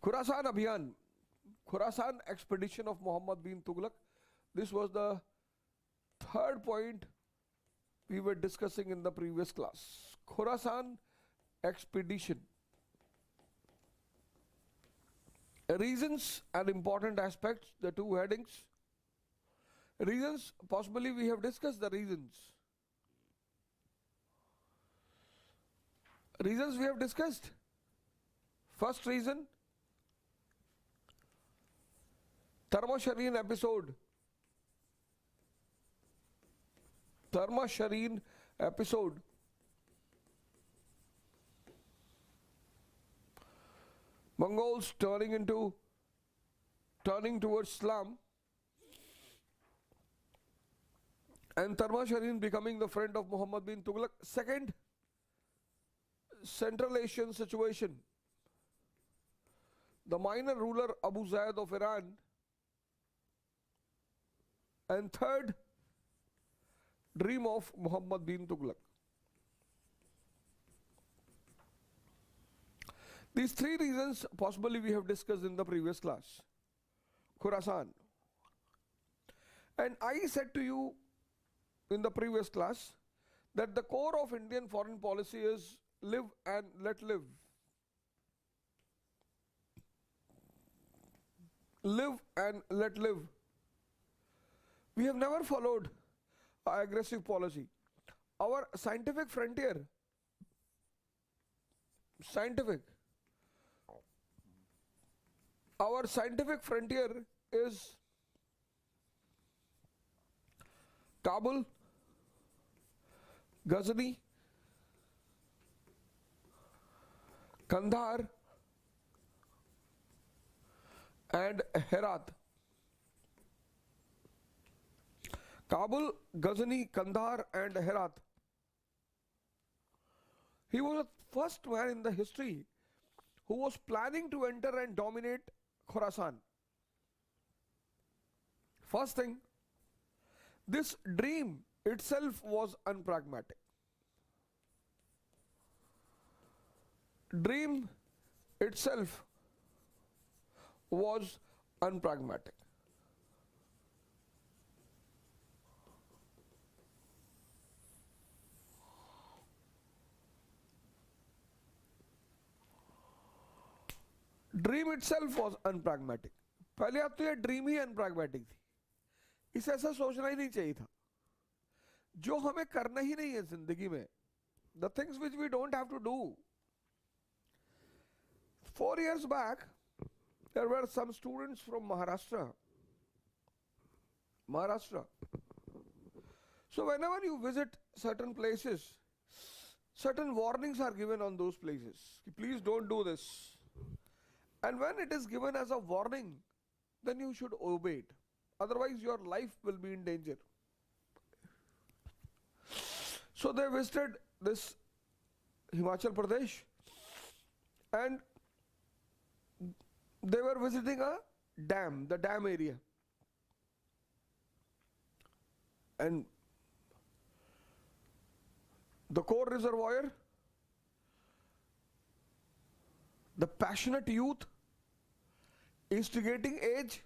Khurasan Abhiyan, Khurasan expedition of Muhammad bin Tughlaq. This was the third point we were discussing in the previous class. Khurasan expedition. Reasons and important aspects, the two headings. Reasons, possibly we have discussed the reasons. Reasons we have discussed. First reason, Tharmashareen episode. Tharmashareen episode. Mongols turning towards Islam, and Tharmashareen becoming the friend of Muhammad bin Tughlaq. Second, Central Asian situation. The minor ruler Abu Zaid of Iran. And third, dream of Muhammad bin Tughlaq. These three reasons possibly we have discussed in the previous class. Khurasan. And I said to you in the previous class that the core of Indian foreign policy is live and let live. Live and let live. We have never followed an aggressive policy. Our scientific frontier, our scientific frontier is Kabul, Ghazni, Kandahar, and Herat. Kabul, Ghazni, Kandahar, and Herat. He was the first man in the history who was planning to enter and dominate Khorasan. First thing, this dream itself was unpragmatic. Dream itself was unpragmatic. Dream itself was unpragmatic. पहले आप तो ये dream ही अनप्रैग्मेटिक थी. इसे ऐसा सोचना ही नहीं चाहिए था. जो हमें करना ही नहीं है जिंदगी में, the things which we don't have to do. 4 years back, there were some students from Maharashtra. So whenever you visit certain places, certain warnings are given on those places. Please don't do this. And when it is given as a warning, then you should obey it. Otherwise your life will be in danger. So they visited this Himachal Pradesh, and they were visiting a dam, the dam area. And the core reservoir, the passionate youth, instigating age,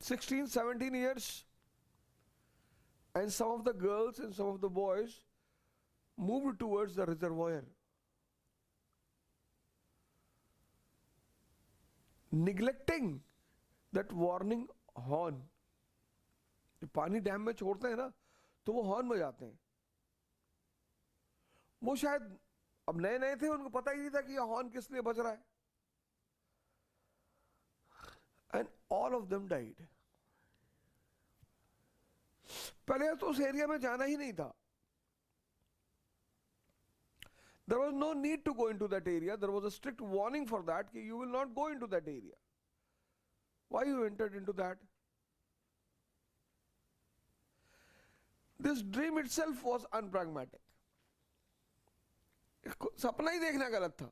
16, 17 years, and some of the girls and some of the boys moved towards the reservoir, neglecting that warning horn. पानी dam में छोड़ते हैं ना, तो वो horn बजाते हैं. वो शायद अब नए नए थे, उनको पता ही नहीं था कि ये हॉर्न किस लिए बज रहा है. And all of them died. पहले तो उस एरिया में जाना ही नहीं था. There was no need to go into that area. There was a strict warning for that, कि you will not go into that area. Why you entered into that? This dream itself was unpragmatic. सपना ही देखना गलत था.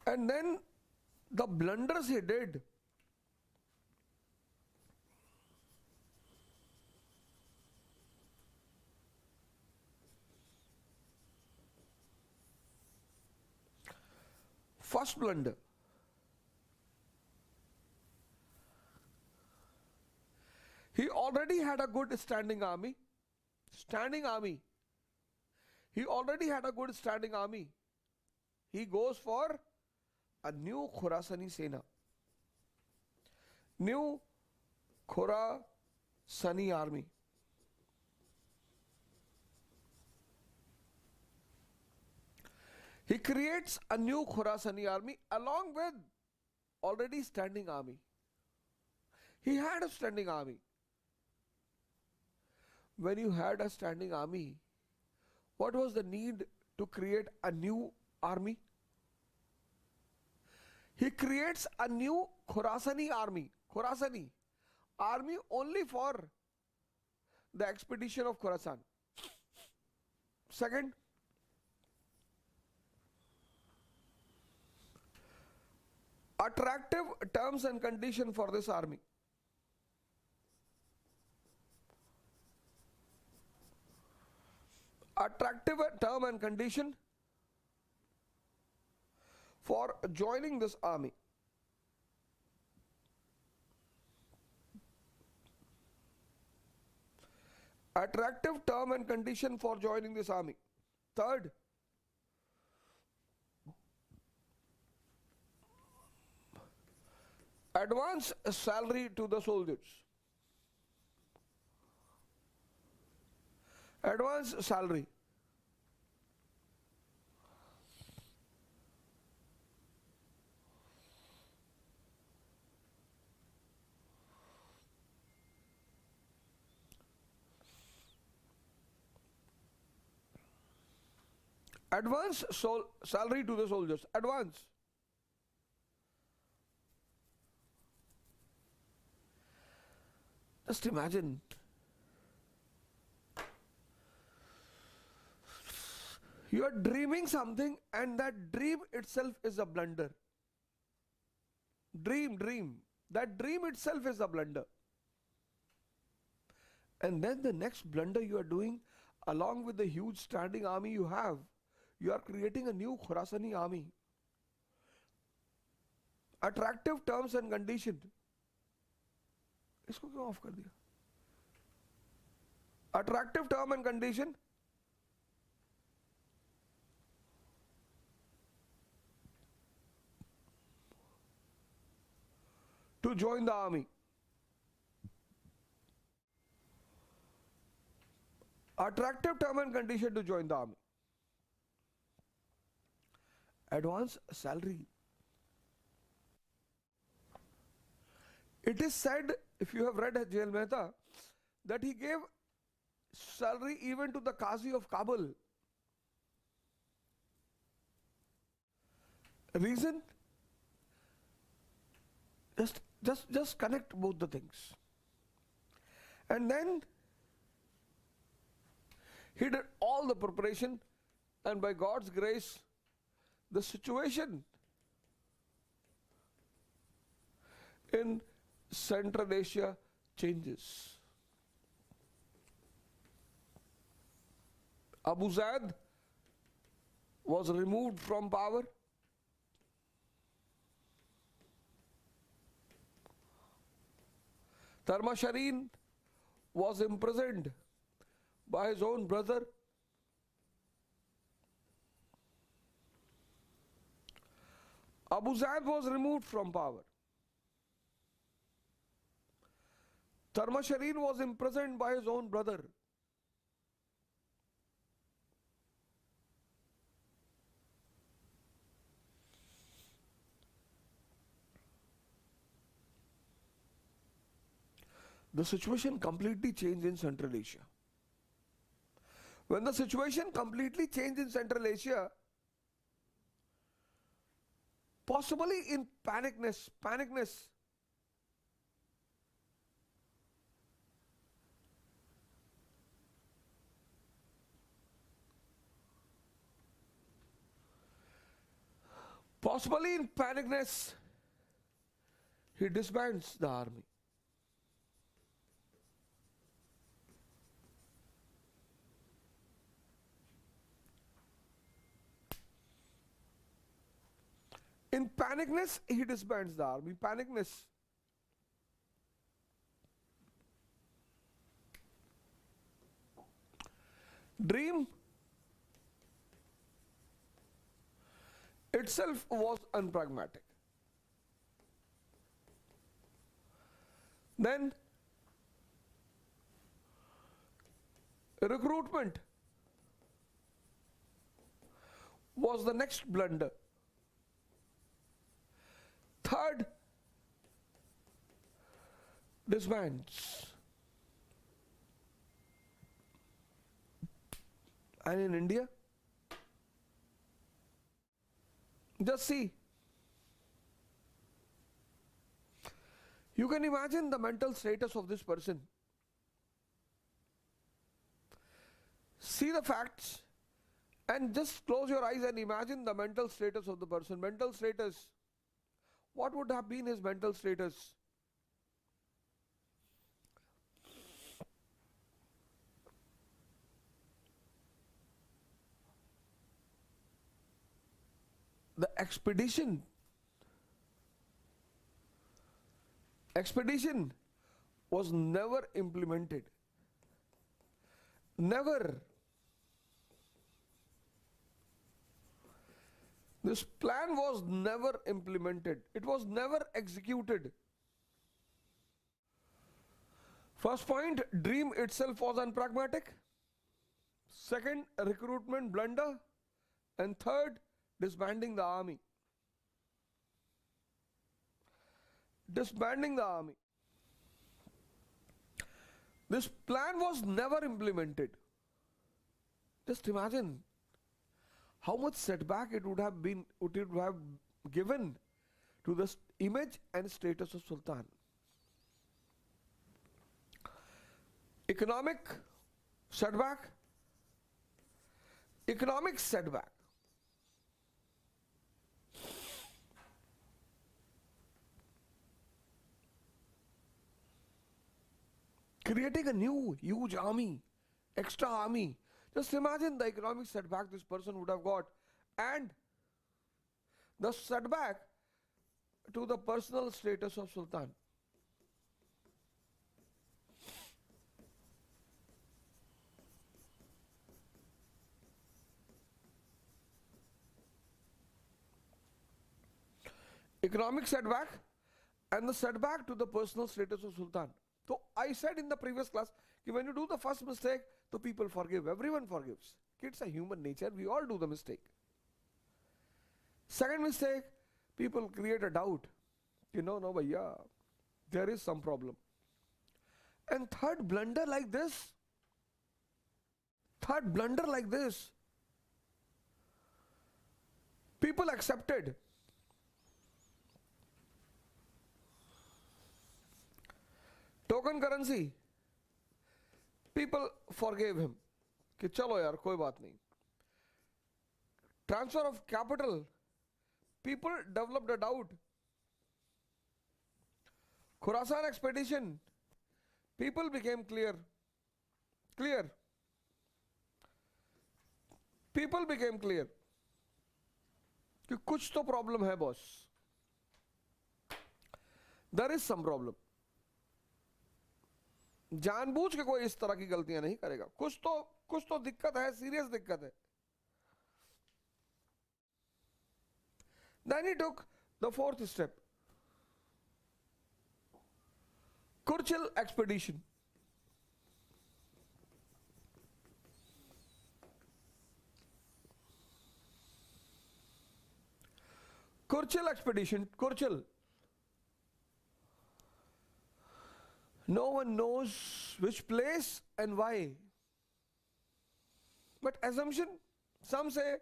And then the blunders he did, First blunder. He already had a good standing army. Standing army. He already had a good standing army. He goes for a new Khurasani Sena. New Khurasani army. He creates a new Khurasani army along with already standing army. He had a standing army. When you had a standing army, what was the need to create a new army? He creates a new Khurasani army. Khurasani army only for the expedition of Khorasan. Second, attractive terms and condition for this army. Attractive term and condition for joining this army. Attractive term and condition for joining this army. Third, advance salary to the soldiers. Advance salary. Advance salary to the soldiers. Advance. Just imagine. You are dreaming something and that dream itself is a blunder. Dream. That dream itself is a blunder. And then the next blunder you are doing, along with the huge standing army you have, you are creating a new Khurasani army. Attractive terms and condition. इसको क्यों of कर दिया? Attractive term and condition. To join the army. Attractive term and condition to join the army. Advance salary. It is said, if you have read Jail Mehta, that he gave salary even to the Qazi of Kabul. Reason? Just connect both the things. And then he did all the preparation, and by God's grace, the situation in Central Asia changes. Abu Zaid was removed from power. Tarmashareen was imprisoned by his own brother. Abu Zaid was removed from power. Tarmashareen was imprisoned by his own brother. The situation completely changed in Central Asia. When the situation completely changed in Central Asia, possibly in panicness, he disbands the army. panicness, he disbands the army. Panicness. Dream itself was unpragmatic. Then recruitment was the next blunder. Third, disbands. And in India, just see. You can imagine the mental status of this person. See the facts and just close your eyes and imagine the mental status of the person. Mental status. What would have been his mental status? The expedition was never implemented. Never. This plan was never implemented. It was never executed. First point, dream itself was unpragmatic. Second, recruitment blunder. And third, disbanding the army. Disbanding the army. This plan was never implemented. Just imagine how much setback it would have given to the image and status of Sultan. Economic setback. Economic setback. Creating a new huge army, extra army. Just imagine the economic setback this person would have got, and the setback to the personal status of Sultan. Economic setback and the setback to the personal status of Sultan. So I said in the previous class, when you do the first mistake, the people forgive. Everyone forgives. It's a human nature. We all do the mistake. Second mistake, people create a doubt. No, bhaiya, there is some problem. And third blunder like this. People accepted. Token currency. People forgave him. कि चलो यार कोई बात नहीं. Transfer of capital. People developed a doubt. Khorasan expedition. People became clear. People became clear. कि कुछ तो problem है boss. There is some problem. जानबूझ के कोई इस तरह की गलतियां नहीं करेगा. कुछ तो दिक्कत है, सीरियस दिक्कत है. Then he took the fourth step. Kurchil expedition. Kurchil expedition. Kurchil. No one knows which place and why. But assumption, some say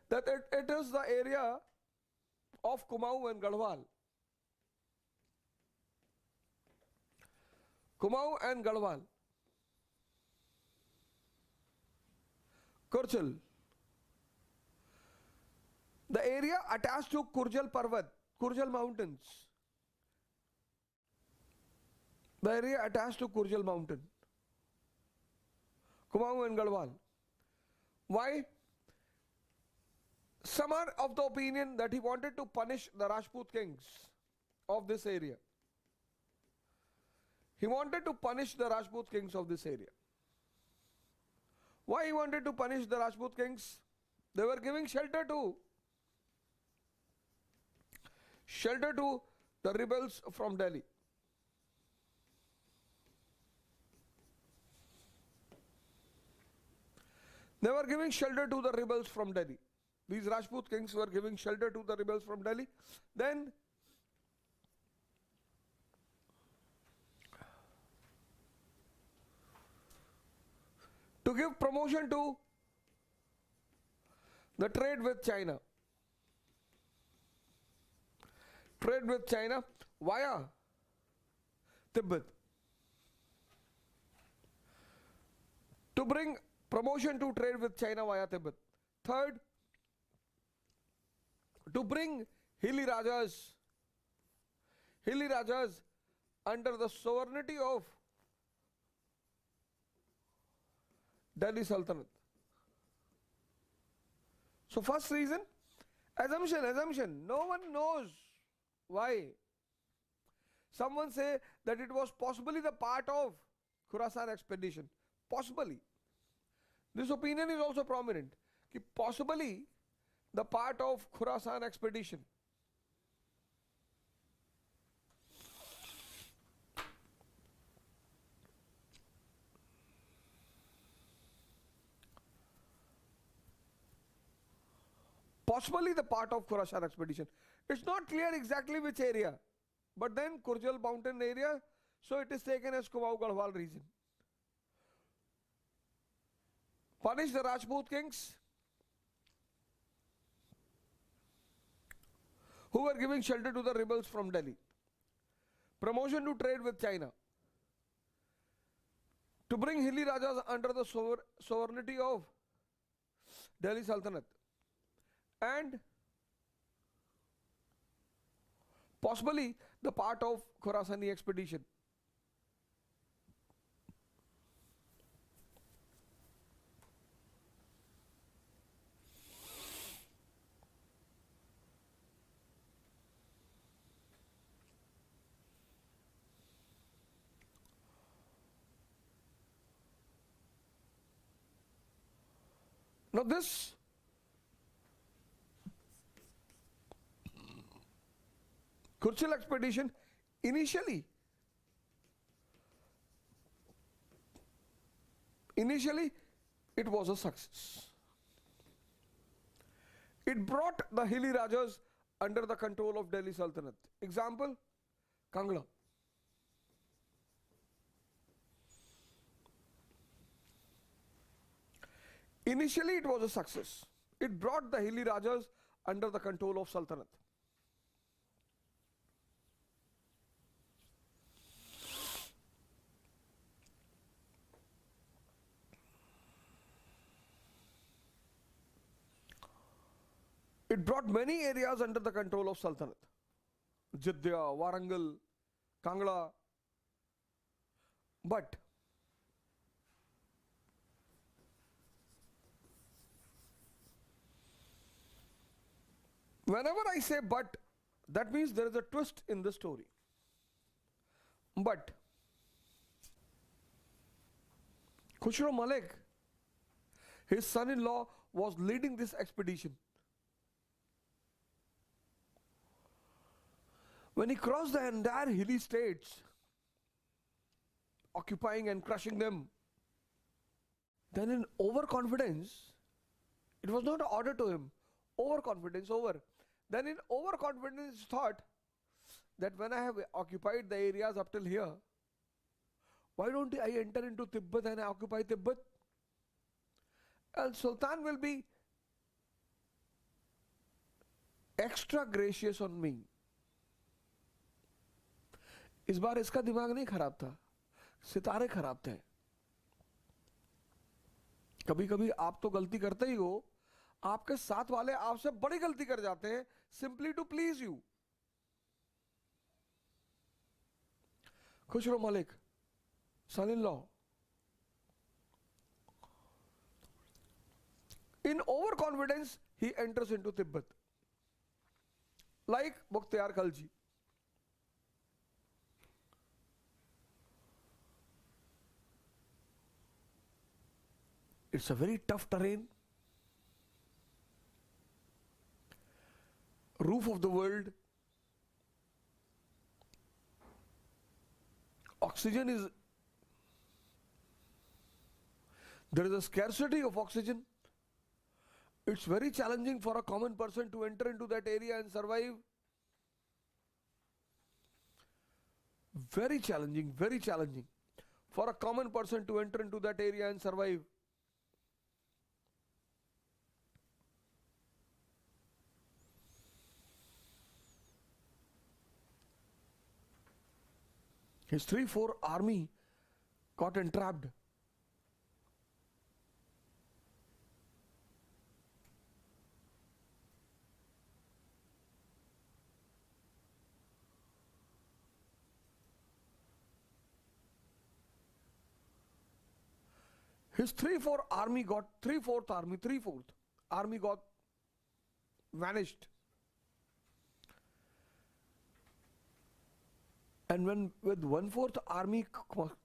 that it is the area of Kumaon and Garhwal. Kumaon and Garhwal. Kurchil. The area attached to Kurjal Parvat. Kurjal Mountains. The area attached to Kurjal Mountain. Kumaon and Garhwal. Why? Some are of the opinion that he wanted to punish the Rajput kings of this area. He wanted to punish the Rajput kings of this area. Why he wanted to punish the Rajput kings? They were giving shelter to the rebels from Delhi. They were giving shelter to the rebels from Delhi. These Rajput kings were giving shelter to the rebels from Delhi. Then to give promotion to the trade with China. Trade with China via Tibet. To bring promotion to trade with China via Tibet. Third, to bring hilly Rajas under the sovereignty of Delhi Sultanate. So first reason, assumption. No one knows why. Someone say that it was possibly the part of Khorasan expedition. Possibly. This opinion is also prominent. Ki possibly the part of Khorasan expedition. Possibly the part of Khorasan expedition. It's not clear exactly which area, but then Kurjal mountain area, so it is taken as Kumaon Garhwal region. Punish the Rajput kings who were giving shelter to the rebels from Delhi. Promotion to trade with China. To bring hilly Rajas under the sovereignty of Delhi Sultanate. And possibly the part of Khorasani expedition. Now this Kurchil expedition initially it was a success. It brought the hilly Rajas under the control of Delhi Sultanate. Example, Kangla. Initially it was a success. It brought the hilly Rajas under the control of Sultanate. It brought many areas under the control of Sultanate. Jidda, Warangal, Kangla. But whenever I say but, that means there is a twist in the story. But Khusro Malik, his son-in-law, was leading this expedition. When he crossed the entire hilly states, occupying and crushing them, then in overconfidence, it was not an order to him, overconfidence, Then in overconfidence thought that when I have occupied the areas up till here, why don't I enter into Tibet and I occupy Tibet? And Sultan will be extra gracious on me. इस बार इसका दिमाग नहीं खराब था, सितारे खराब थे. कभी कभी आप तो गलती करते ही हो, आपके साथ वाले आपसे बड़ी गलती कर जाते हैं simply to please you. Khusro Malik, son-in-law, in overconfidence he enters into Tibet. Like Mukhtiyar Khalji. It's a very tough terrain. Roof of the world. Oxygen is, there is a scarcity of oxygen. It's very challenging for a common person to enter into that area and survive. Very challenging for a common person to enter into that area and survive. His 3-4 army got entrapped. His 3-4 army got, 3/4 army got vanished. And when with 1/4 army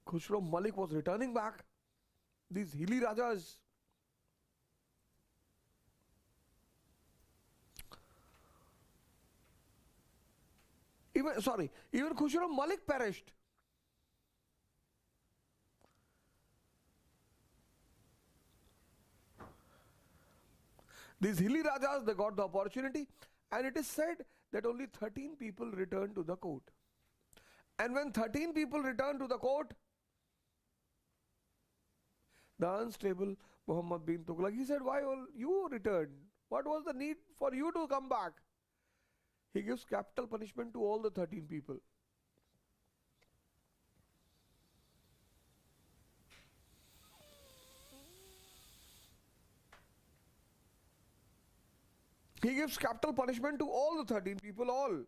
Khusro Malik was returning back, these hilly Rajas even Khusro Malik perished. These hilly Rajas, they got the opportunity, and it is said that only 13 people returned to the court. And when 13 people returned to the court, the unstable Muhammad bin Tughlaq, he said, why all you returned? What was the need for you to come back? He gives capital punishment to all the 13 people. He gives capital punishment to all the 13 people, all.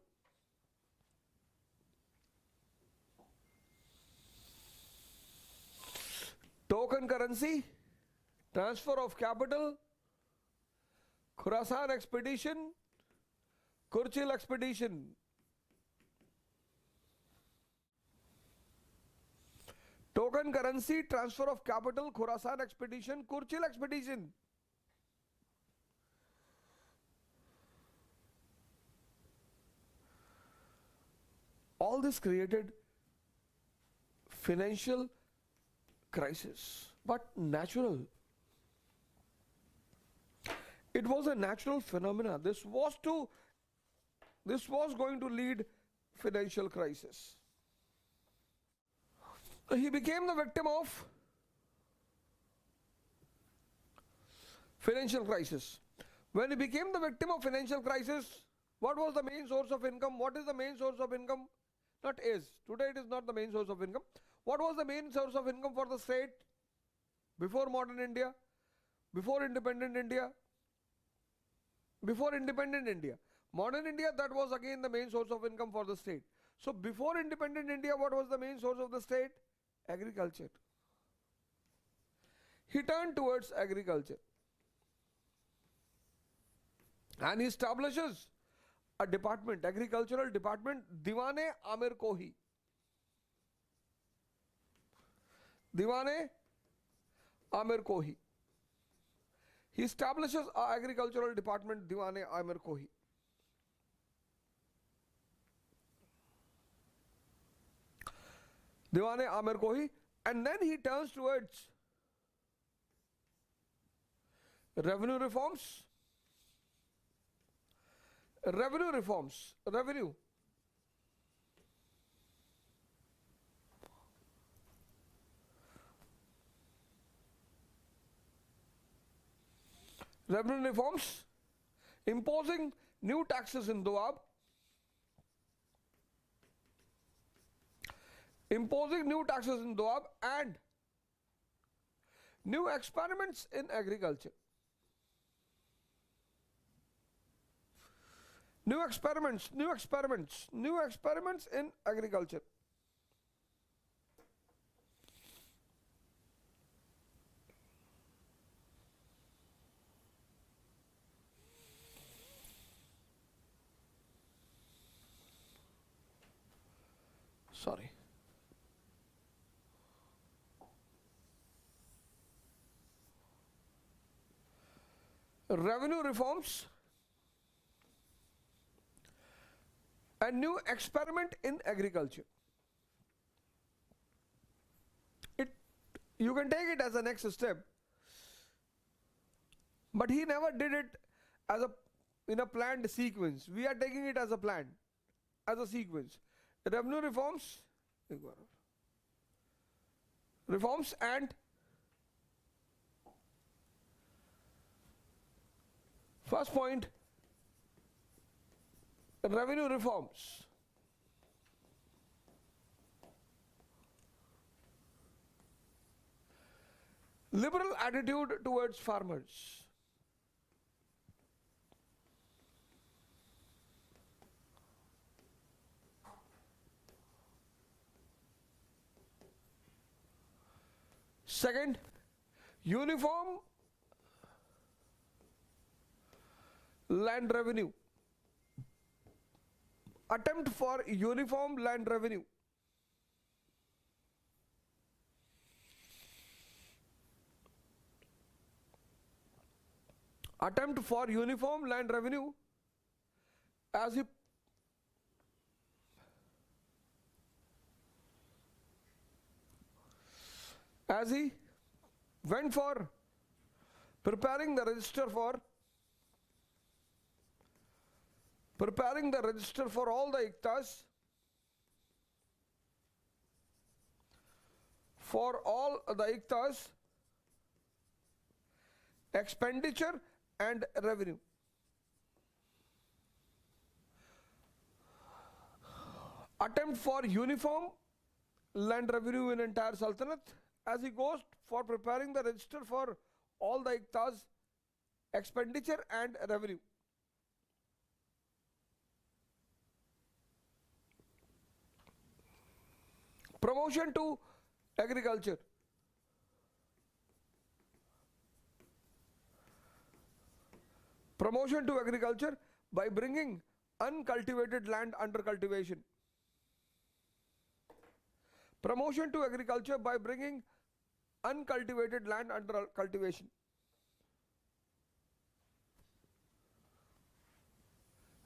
Token currency, transfer of capital, Khurasan expedition, Kurchil expedition. Token currency, transfer of capital, Khurasan expedition, Kurchil expedition. All this created financial crisis, but natural. It was a natural phenomena. This was going to lead financial crisis. He became the victim of financial crisis. When he became the victim of financial crisis, what was the main source of income? What is the main source of income? Not is. Today it is not the main source of income. What was the main source of income for the state before modern India, before independent India? Before independent India. Modern India, that was again the main source of income for the state. So before independent India, what was the main source of the state? Agriculture. He turned towards agriculture. And he establishes a department, agricultural department, Diwane Amir Kohi. Diwane Amir Kohi. He establishes an agricultural department, Diwane Amir Kohi. Diwane Amir Kohi, and then he turns towards revenue reforms. Revenue reforms. Revenue. Revenue reforms, imposing new taxes in Doab, and new experiments in agriculture. New experiments in agriculture. revenue reforms and new experiment in agriculture. You can take it as a next step, but he never did it as in a planned sequence. We are taking it as a plan, as a sequence. Revenue reforms and first point, revenue reforms. Liberal attitude towards farmers. Second, uniform land revenue. Attempt for uniform land revenue. Attempt for uniform land revenue as he went for preparing the register for all the iktas, expenditure and revenue. Attempt for uniform land revenue in entire Sultanate as he goes for preparing the register for all the iktas, expenditure and revenue. Promotion to agriculture. Promotion to agriculture by bringing uncultivated land under cultivation. Promotion to agriculture by bringing uncultivated land under cultivation.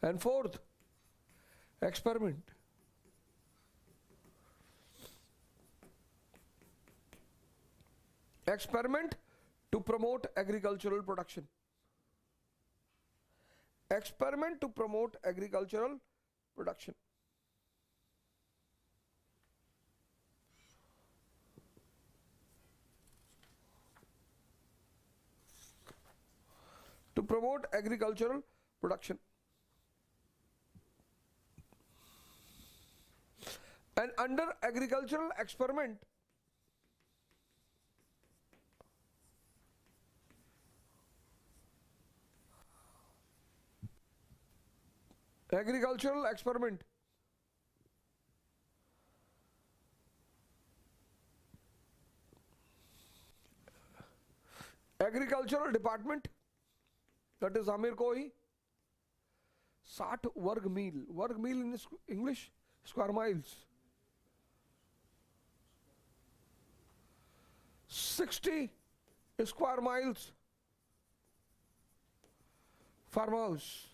And fourth, experiment. Experiment to promote agricultural production. Experiment to promote agricultural production. To promote agricultural production. And under agricultural experiment, agricultural experiment, agricultural department, that is Amir Koi, 60 वर्ग मील in English, square miles, 60 square miles farmhouse.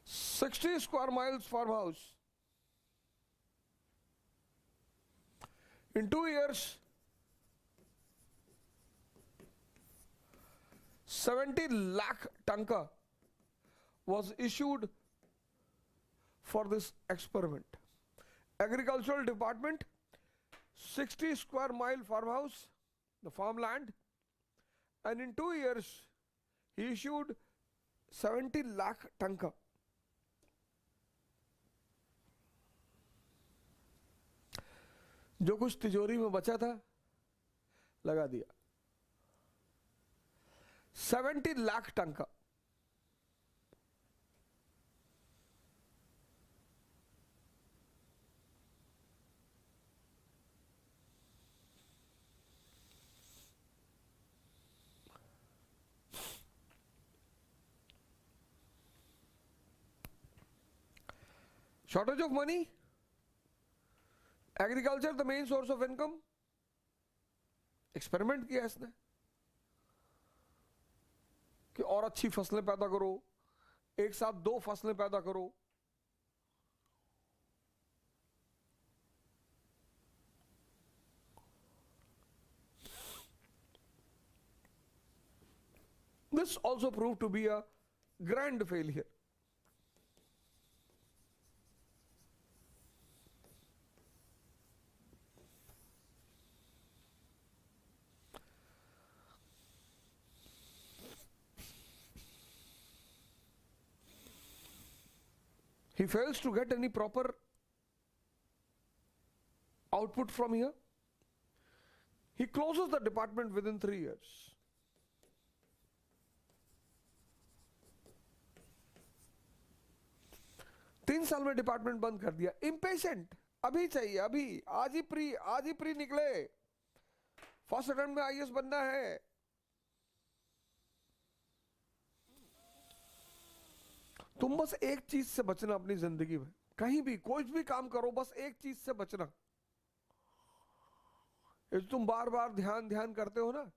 60 square miles farmhouse. In 2 years, 70 lakh tanka was issued for this experiment. Agricultural department, 60 square mile farmhouse, the farmland, and in 2 years he issued 70 lakh tanka. जो कुछ तिजोरी में बचा था लगा दिया. 70 लाख टंका. Shortage of money. Agriculture, the main source of income. Experiment किया इसने कि और अच्छी फसलें पैदा करो, एक साथ 2 फसलें पैदा करो। This also proved to be a grand failure. He fails to get any proper output from here. He closes the department within 3 years. तीन साल में डिपार्टमेंट बंद कर दिया। इम्पेशेंट, अभी चाहिए, अभी, आज ही प्री निकले, फर्स्ट अटेम्प्ट में आईएएस बनना है। तुम बस एक चीज से बचना अपनी जिंदगी में, कहीं भी कोई भी काम करो, बस एक चीज से बचना। तुम बार बार ध्यान करते हो ना,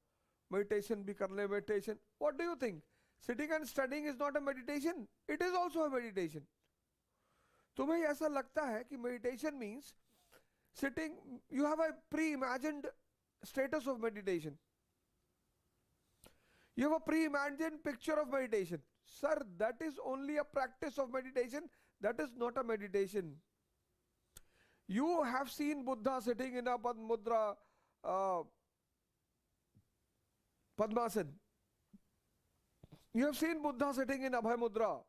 मेडिटेशन भी कर ले, meditation, what do you think sitting and studying is not a meditation? It is also a meditation. तुम्हें ऐसा लगता है कि meditation means sitting, you have a pre imagined status of meditation, you have a pre-imagined picture of meditation. Sir, that is only a practice of meditation, that is not a meditation. You have seen Buddha sitting in a Padmudra, Padmasan. You have seen Buddha sitting in Abhay Mudra.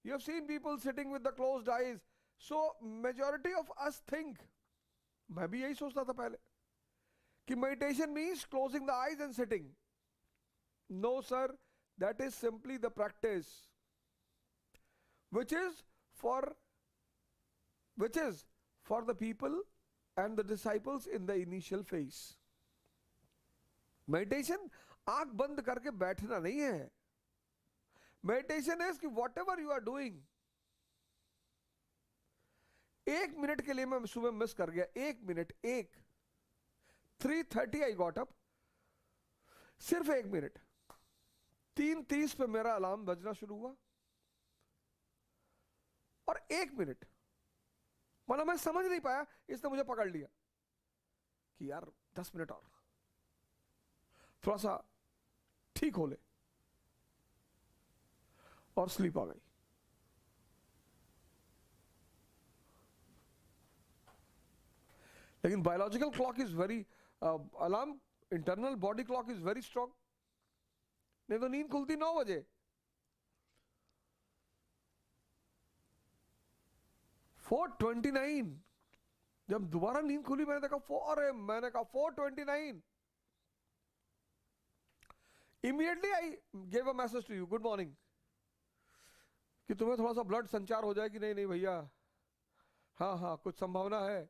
You have seen people sitting with the closed eyes. So majority of us think, मैं भी यही सोचता था पहले, कि meditation means closing the eyes and sitting. No sir, that is simply the practice which is for the people and the disciples in the initial phase. Meditation आंख बंद करके बैठना नहीं है। Meditation is कि whatever you are doing, 1 minute के लिए मैं सुबह मिस कर गया, 1 मिनट, 3:30 I got up, सिर्फ 1 मिनट, 3:30 पे मेरा अलार्म बजना शुरू हुआ, और 1 मिनट, मतलब मैं समझ नहीं पाया, इसने मुझे पकड़ लिया कि यार 10 मिनट और थोड़ा सा ठीक हो ले, और स्लीप आ गई। लेकिन biological clock is very, alarm, internal body clock is very strong, नहीं तो नींद खुलती 9 बजे। 4:29 जब दोबारा नींद खुली, मैंने देखा 429। Immediately I gave a message to you, good morning, कि तुम्हें थोड़ा सा ब्लड संचार हो जाए कि नहीं भैया, हाँ कुछ संभावना है।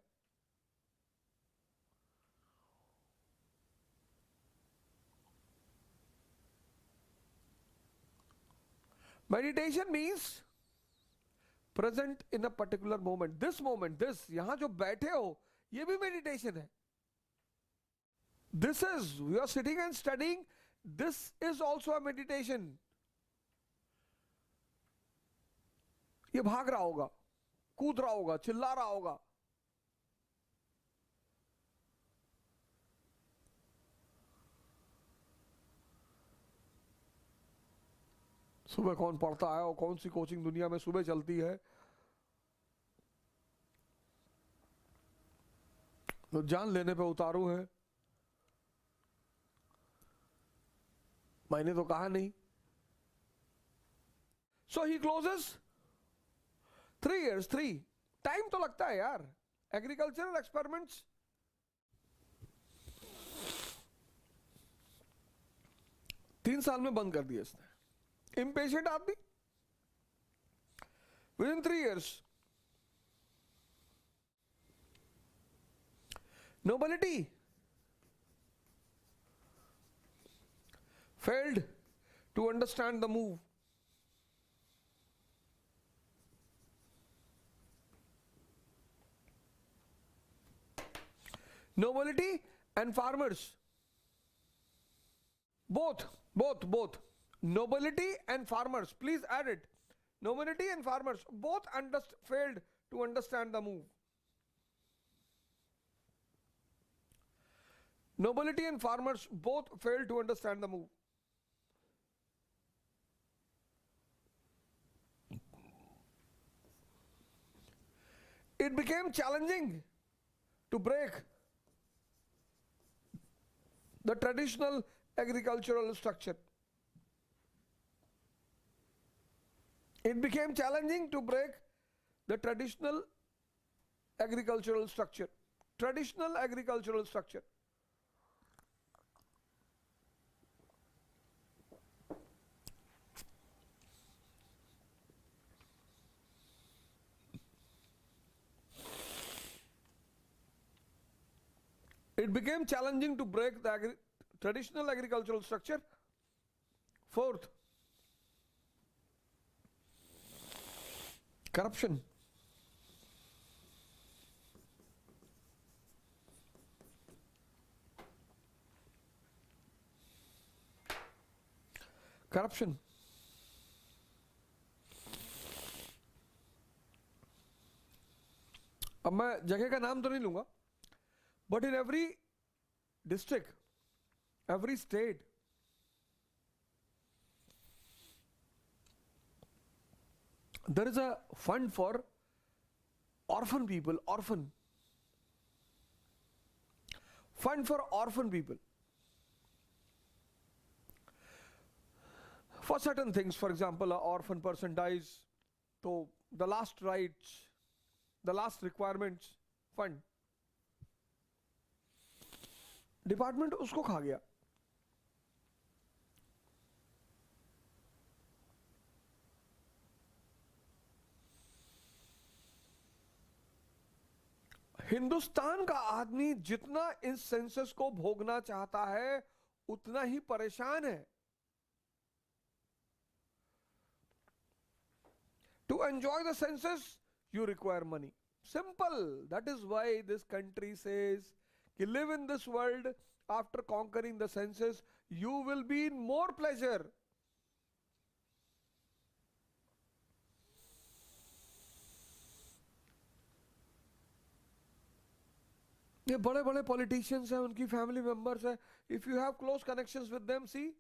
Meditation means present in a particular moment. This moment, this, यहां जो बैठे हो, ये भी meditation है। This is, you are sitting and studying, this is also a meditation. ये भाग रहा होगा, कूद रहा होगा, चिल्ला रहा होगा, सुबह कौन पढ़ता है और कौन सी कोचिंग दुनिया में सुबह चलती है, तो जान लेने पे उतारू है, मैंने तो कहा नहीं। सो ही क्लोजेस 3 years, 3 टाइम तो लगता है यार, एग्रीकल्चरल एक्सपेरिमेंट्स, तीन साल में बंद कर दिया इसने। Impatient आदमी, within 3 years. Nobility failed to understand the move. Nobility and farmers both nobility and farmers, please add it, nobility and farmers both failed to understand the move. Nobility and farmers both failed to understand the move. It became challenging to break the traditional agricultural structure. It became challenging to break the traditional agricultural structure. Traditional agricultural structure. It became challenging to break the traditional agricultural structure. Fourth, corruption. Corruption. अब मैं जगह का नाम तो नहीं लूंगा, but in every district, every state, there is a fund for orphan people, fund for orphan people. For certain things, for example, an orphan person dies, so the last rights, the last requirements fund, department उसको खा गया. हिंदुस्तान का आदमी जितना इस census को भोगना चाहता है उतना ही परेशान है. To enjoy the census, you require money. Simple. That is why this country says, कि live in this world, after conquering the senses, you will be in more pleasure. ये बड़े बड़े politicians हैं, उनकी family members हैं. If you have close connections with them, see,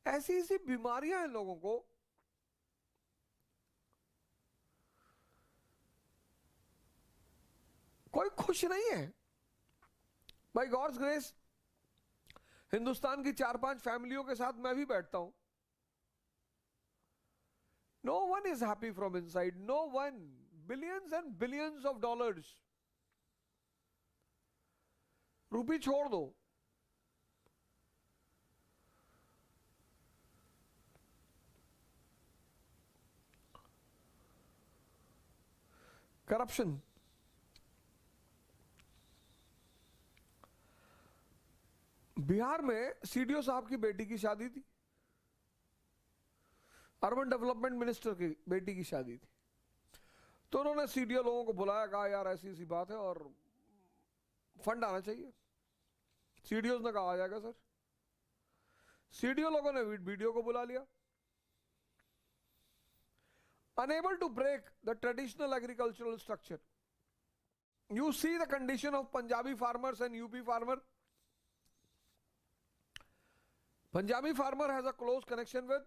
ऐसी ऐसी बीमारियां हैं लोगों को. कोई खुश नहीं है. बाय गॉड्स ग्रेस हिंदुस्तान की 4-5 फैमिलियों के साथ मैं भी बैठता हूं. No one is happy from inside, no one. Billions and billions of dollars. Rupee छोड़ दो. करप्शन. बिहार में सीडीओ साहब की बेटी की शादी थी, अर्बन डेवलपमेंट मिनिस्टर की बेटी की शादी थी. तो उन्होंने सीडीओ लोगों को बुलाया, कहा यार ऐसी ऐसी बात है और फंड आना चाहिए. सीडीओ ने कहा आ जाएगा सर. सीडीओ लोगों ने वीडियो को बुला लिया. Unable to break the traditional agricultural structure. You see the condition of Punjabi farmers and UP farmer. Punjabi farmer has a close connection with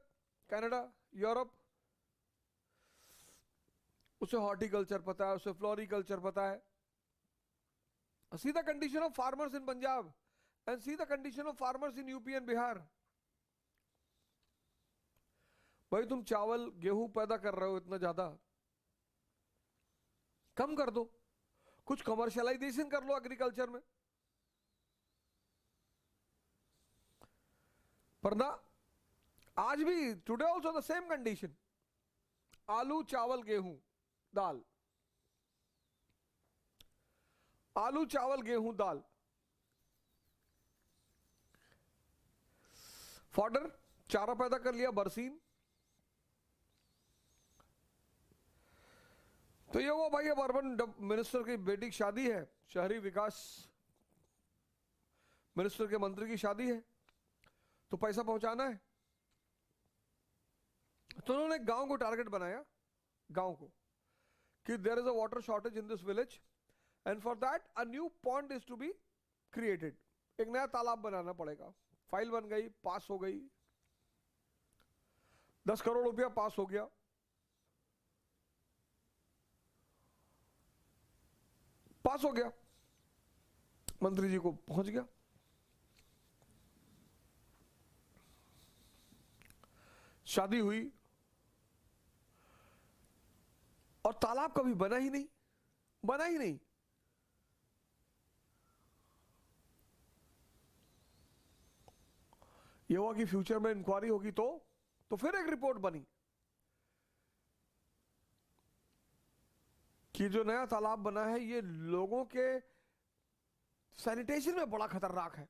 Canada, Europe. उसे horticulture पता है, उसे floriculture पता है. See the condition of farmers in Punjab and see the condition of farmers in UP and Bihar. भाई तुम चावल गेहूं पैदा कर रहे हो इतना ज्यादा, कम कर दो. कुछ कमर्शियलाइजेशन कर लो एग्रीकल्चर में. पर ना, आज भी today also the same condition. आलू चावल गेहूं दाल, आलू चावल गेहूं दाल. फॉडर चारा पैदा कर लिया, बरसीन. तो ये वो भाई अब अर्बन मिनिस्टर की बेटी की शादी है, शहरी विकास मिनिस्टर के मंत्री की शादी है. तो पैसा पहुंचाना है। तो उन्होंने गांव को टारगेट बनाया, गांव को, कि there is a water shortage in this village and for that a new pond is to be created. एक नया तालाब बनाना पड़ेगा। फाइल बन गई, पास हो गई, 10 करोड़ रुपया पास हो गया। पास हो गया, मंत्री जी को पहुंच गया। शादी हुई और तालाब कभी बना ही नहीं, बना ही नहीं। ये हुआ कि फ्यूचर में इंक्वायरी होगी तो फिर एक रिपोर्ट बनी कि जो नया तालाब बना है ये लोगों के सैनिटेशन में बड़ा खतरनाक है।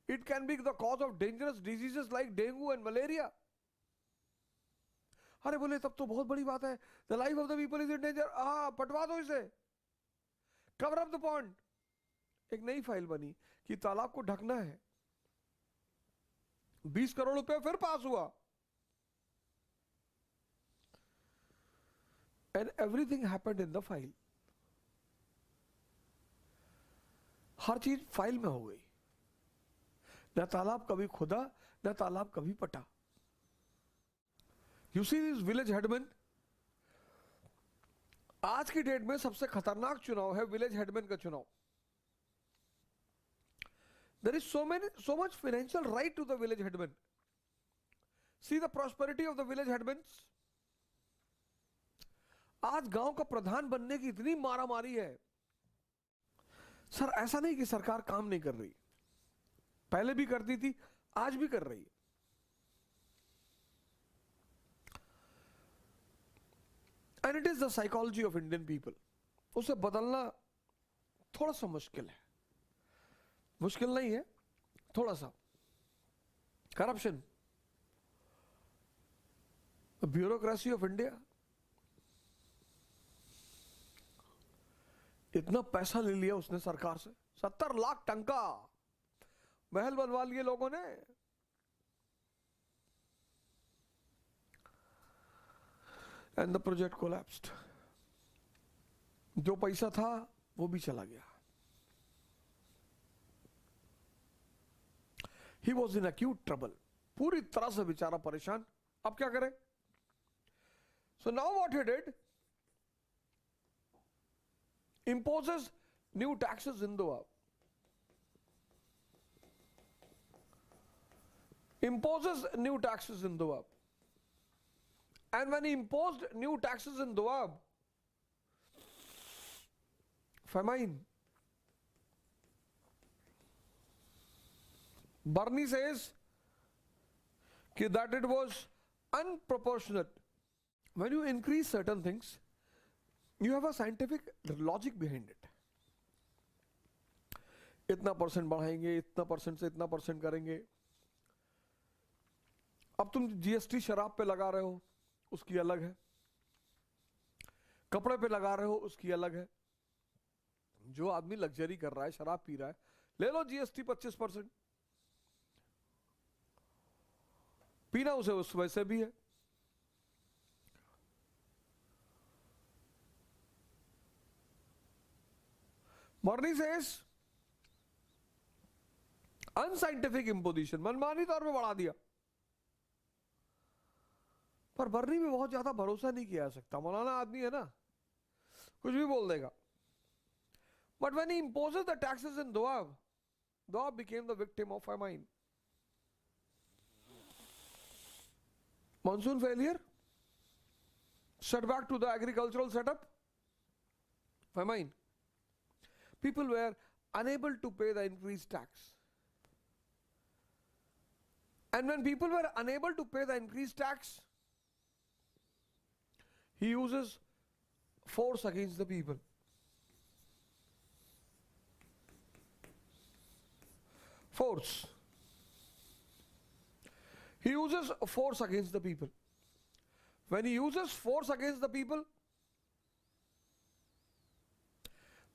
It can be the cause of dangerous diseases like dengue and malaria. अरे बोले तब तो बहुत बड़ी बात है, the life of the people is in danger. Patwa दो इसे, कवर अप द पॉन्ड। एक नई फाइल बनी कि तालाब को ढकना है। 20 करोड़ रुपए फिर पास हुआ। And everything happened in the file. हर चीज फाइल में हो गई। न तालाब कभी खुदा, न तालाब कभी पटा। You see this village headman. आज की डेट में सबसे खतरनाक चुनाव है विलेज हेडमैन का चुनाव। There is so much financial right to the village headman. See the prosperity of the village headmen. आज गांव का प्रधान बनने की इतनी मारामारी है। सर ऐसा नहीं कि सरकार काम नहीं कर रही, पहले भी करती थी, आज भी कर रही है। And it is the psychology of Indian people. उसे बदलना थोड़ा सा मुश्किल है। मुश्किल नहीं है, थोड़ा सा। Corruption, bureaucracy of India. इतना पैसा ले लिया उसने सरकार से, 70 लाख टंका महल बनवा लिए लोगों ने। And the project collapsed. जो पैसा था वो भी चला गया। He was in acute trouble. पूरी तरह से बेचारा परेशान। अब क्या करें? So now what he did? Imposes new taxes in Doab. Imposes new taxes in Doab. And when he imposed new taxes in Doab, famine. Barney says that it was unproportionate. When you increase certain things, you have a scientific logic behind it. इतना percent बढ़ाएंगे, इतना percent से इतना percent करेंगे। अब तुम GST शराब पे लगा रहे हो, उसकी अलग है। कपड़े पे लगा रहे हो, उसकी अलग है। जो आदमी लग्जरी कर रहा है, शराब पी रहा है, ले लो जीएसटी 25%। पीना उसे उस वैसे भी है। Barney says अनसाइंटिफिक इम्पोजिशन, मनमानी तौर पे बढ़ा दिया। पर बर्नी में बहुत ज्यादा भरोसा नहीं किया जा सकता, मौलाना आदमी है ना, कुछ भी बोल देगा। But when he imposes the taxes in Doab, Doab became the victim of famine. Monsoon failure, setback to the agricultural setup, famine. People were unable to pay the increased tax. And when people were unable to pay the increased tax, he uses force against the people. Force. He uses force against the people. When he uses force against the people,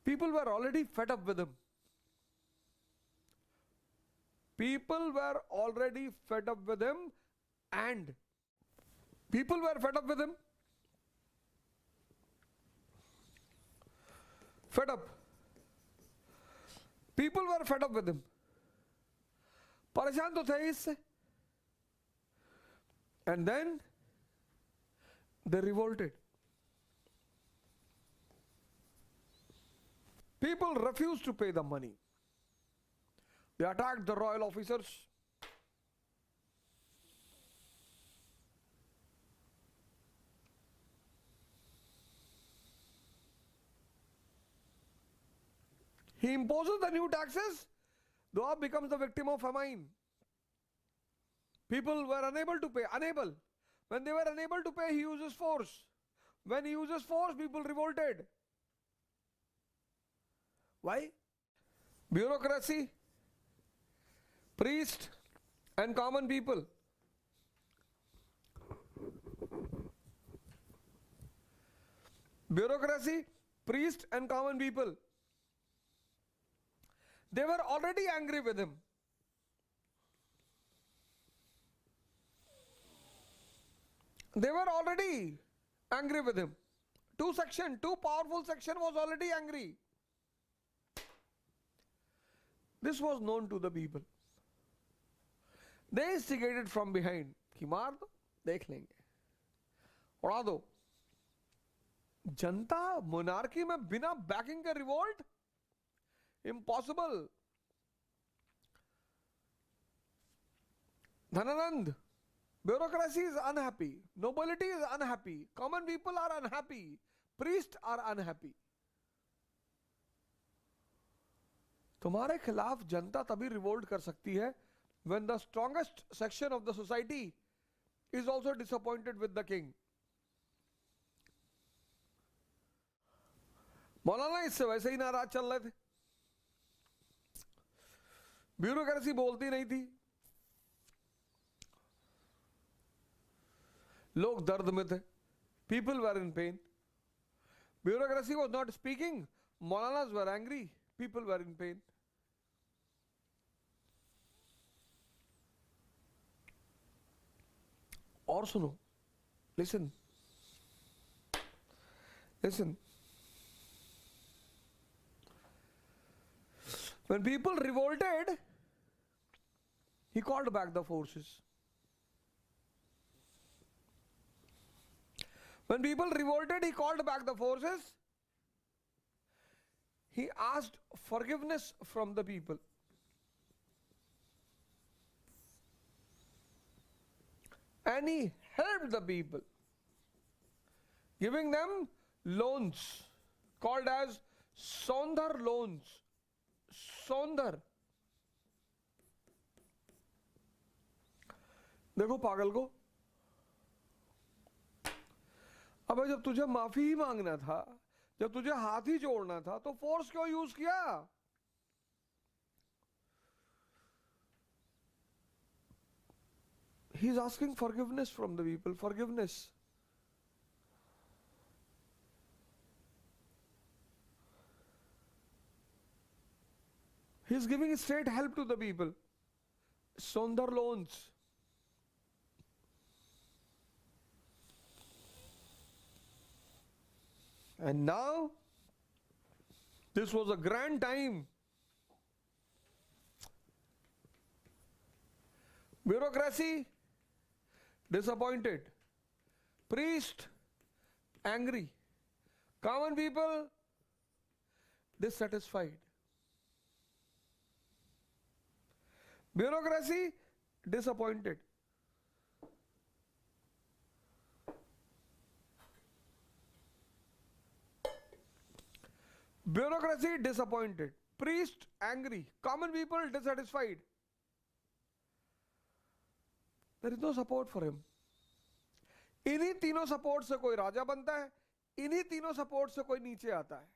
people were already fed up with him. People were already fed up with him, and people were fed up with him. Fed up. People were fed up with him. परेशान तो थे इससे. And then they revolted. People refused to pay the money. They attacked the royal officers. He imposes the new taxes. The Ahab becomes the victim of famine. People were unable to pay. Unable. When they were unable to pay, he uses force. When he uses force, people revolted. Why? Bureaucracy, priest, and common people. Bureaucracy, priest, and common people. They were already angry with him. They were already angry with him. Two powerful section was already angry. This was known to the people. They instigated from behind कि मार दो, देख लेंगे, उड़ा दो. जनता monarchy में बिना banking के revolt? Impossible. Dhananand, bureaucracy is unhappy, nobility is unhappy, common people are unhappy, priests are unhappy. तुम्हारे खिलाफ जनता तभी रिवोल्ट कर सकती है when the strongest section of the society is also disappointed with the king. मौलाना इससे वैसे ही नाराज चल रहे थे. ब्यूरोक्रेसी बोलती नहीं थी. लोग दर्द में थे. People were in pain. Bureaucracy was not speaking. Maulanas were angry. People were in pain. और सुनो. Listen. Listen. When people revolted, he called back the forces. When people revolted, he called back the forces. He asked forgiveness from the people. And he helped the people, giving them loans called as Sondhar loans. Sondhar. देखो पागल को. अबे जब तुझे माफी ही मांगना था, जब तुझे हाथ ही जोड़ना था, तो फोर्स क्यों यूज किया? He is asking forgiveness from the people. Forgiveness. He is giving straight help to the people. Sondhar loans. And now, this was a grand time. Bureaucracy, disappointed. Priest, angry. Common people, dissatisfied. Bureaucracy, disappointed. Bureaucracy disappointed. Priest angry. Common people dissatisfied. There is no support for him. इन्हीं तीनों support से कोई राजा बनता है, इन्हीं तीनों support से कोई नीचे आता है.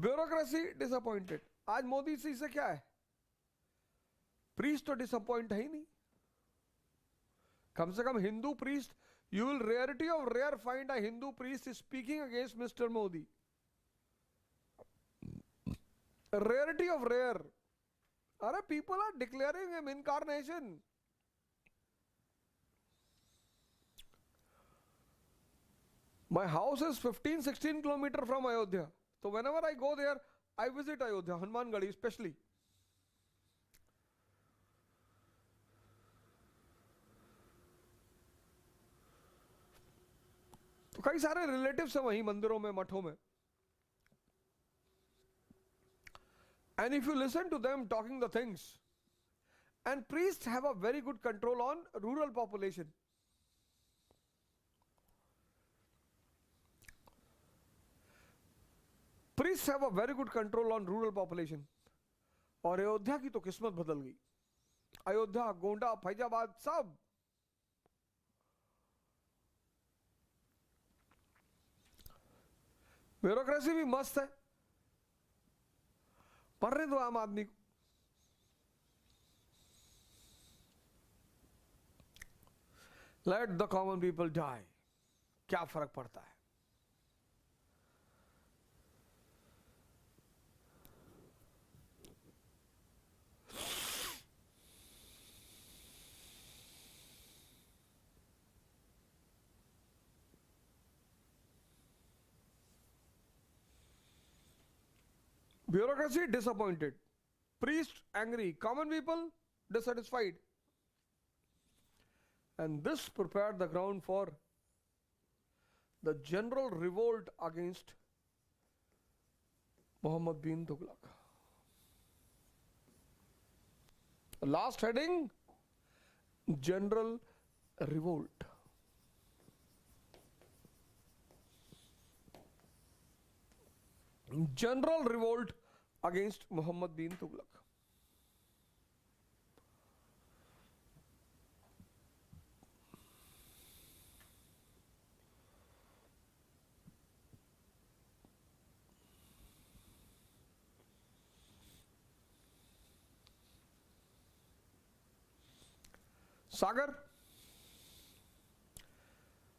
Bureaucracy disappointed. आज मोदी जी से क्या है? प्रीस्ट तो डिसअपॉइंट है ही नहीं. कम से कम Hindu priest, you will rarity of rare find a Hindu priest speaking against Mr. Modi. Rarity of rare. Are people are declaring him incarnation. My house is 15-16 kilometers from Ayodhya. So whenever I go there, I visit Ayodhya, Hanumangadi especially. तो कई सारे relatives हैं वहीं मंदिरों में, मठों में. And if you listen to them talking the things, and priests have a very good control on rural population. Priests have a very good control on rural population. और अयोध्या की तो किस्मत बदल गई. अयोध्या, गोंडा, फैजाबाद सब. ब्यूरोक्रेसी भी मस्त है, पढ़ने दो आम आदमी को. Let the common people die, क्या फर्क पड़ता है. Bureaucracy disappointed, priest angry, common people dissatisfied. And this prepared the ground for the general revolt against Muhammad bin Tughlaq. The last heading, general revolt. General revolt against Muhammad bin Tughlaq.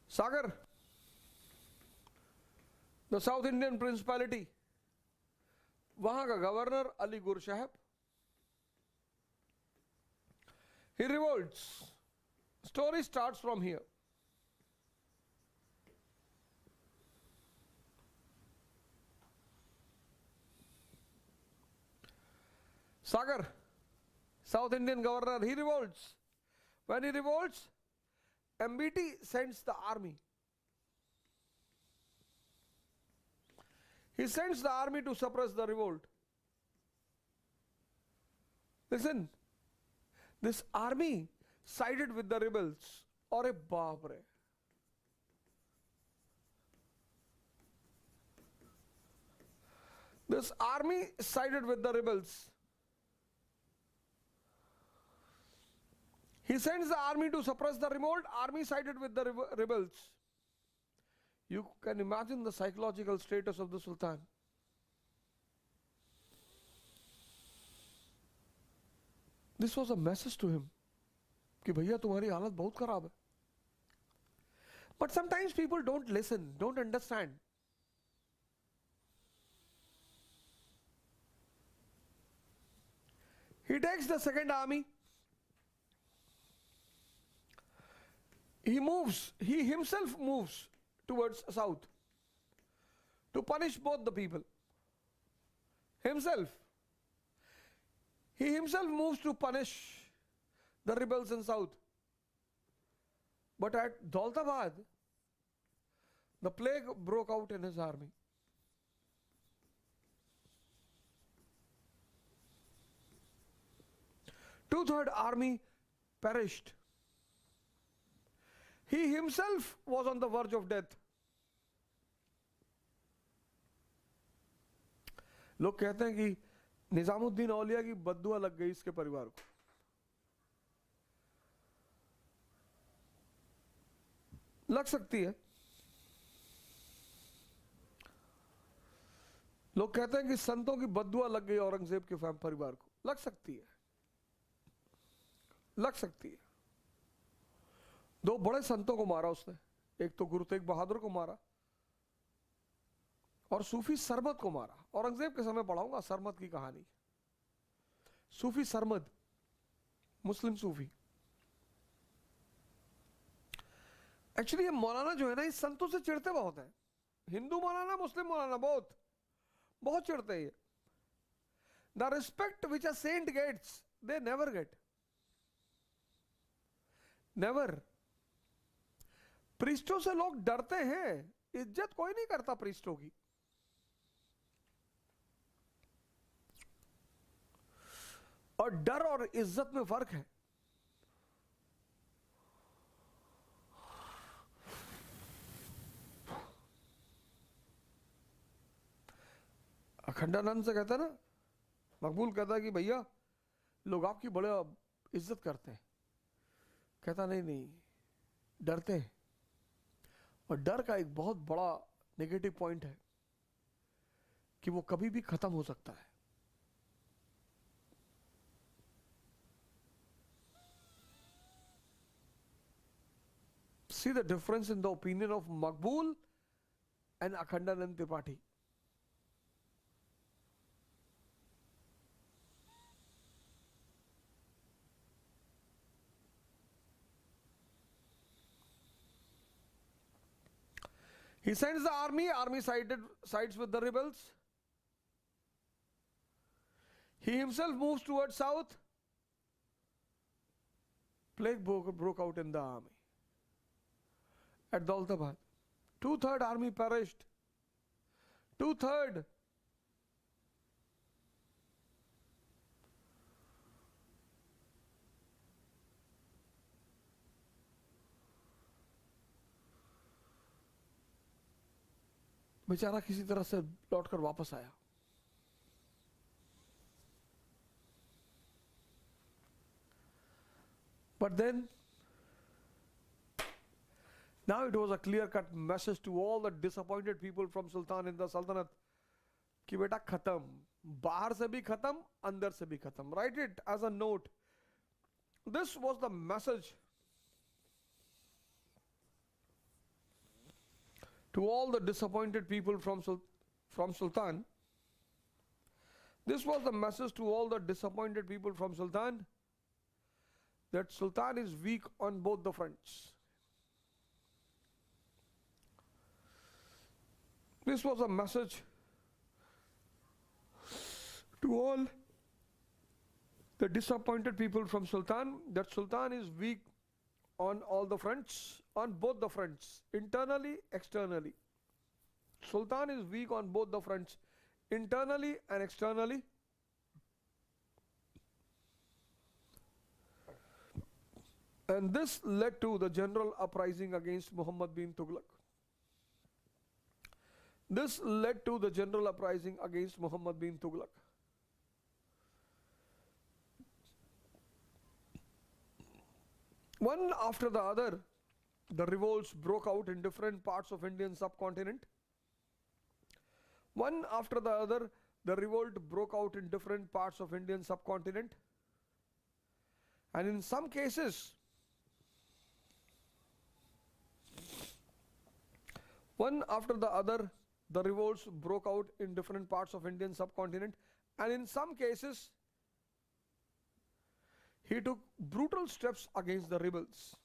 Sagar, the South Indian Principality, वहां का governor Ali गुर साहब, he revolts. Story starts from here. Sagar, South Indian governor, he revolts. When he revolts, MBT sends the army. He sends the army to suppress the revolt. Listen, this army sided with the rebels. Aur baap re. This army sided with the rebels. He sends the army to suppress the revolt. Army sided with the rebels. You can imagine the psychological status of the Sultan. This was a message to him कि भैया तुम्हारी हालत बहुत खराब है. But sometimes people don't listen, don't understand. He takes the second army. He himself moves towards south to punish both the people. He himself moves to punish the rebels in south. But at Daulatabad, the plague broke out in his army. Two-thirds army perished. He himself was on the verge of death. लोग कहते हैं कि निजामुद्दीन औलिया की बद्दुआ लग गई इसके परिवार को. लग सकती है. लोग कहते हैं कि संतों की बद्दुआ लग गई औरंगजेब के परिवार को. लग सकती है. दो बड़े संतों को मारा उसने. एक तो गुरु तेग बहादुर को मारा और सूफी सरमद को मारा। औरंगजेब के समय पढ़ाऊंगा सरमद की कहानी। सूफी सरमद, मुस्लिम सूफी। एक्चुअली ये मौलाना जो है ना, इस संतों से चिढ़ते बहुत है। हिंदू मौलाना, मुस्लिम मौलाना, बहुत बहुत चिढ़ते हैं ये। The respect which a saint gets they never get, never. प्रीस्टों से लोग डरते हैं, इज्जत कोई नहीं करता प्रीस्टों की। और डर और इज्जत में फर्क है। अखंडानंद से कहता है ना, मकबूल कहता है कि भैया लोग आपकी बड़े इज्जत करते हैं। कहता नहीं नहीं, डरते हैं। और डर का एक बहुत बड़ा नेगेटिव पॉइंट है कि वो कभी भी खत्म हो सकता है। See the difference in the opinion of Maqbool and Akhandanand Tripathi. He sends the army, sides with the rebels. He himself moves towards south. Plague broke out in the army. At Daulatabad, 2/3 army perished. 2/3. बेचारा किसी तरह से लौटकर वापस आया। But then, now it was a clear-cut message to all the disappointed people from Sultan in the Sultanate कि बेटा खत्म, बाहर से भी खत्म, अंदर से भी खत्म. Write it as a note. This was the message to all the disappointed people from Sultan. This was the message to all the disappointed people from Sultan, that Sultan is weak on both the fronts. This was a message to all the disappointed people from Sultan, that Sultan is weak on all the fronts, on both the fronts, internally, externally. Sultan is weak on both the fronts, internally and externally. And this led to the general uprising against Muhammad bin Tughlaq. This led to the general uprising against Muhammad bin Tughlaq. One after the other, the revolts broke out in different parts of Indian subcontinent. One after the other, the revolt broke out in different parts of Indian subcontinent. And in some cases, one after the other, the revolts broke out in different parts of Indian subcontinent, and in some cases, he took brutal steps against the rebels.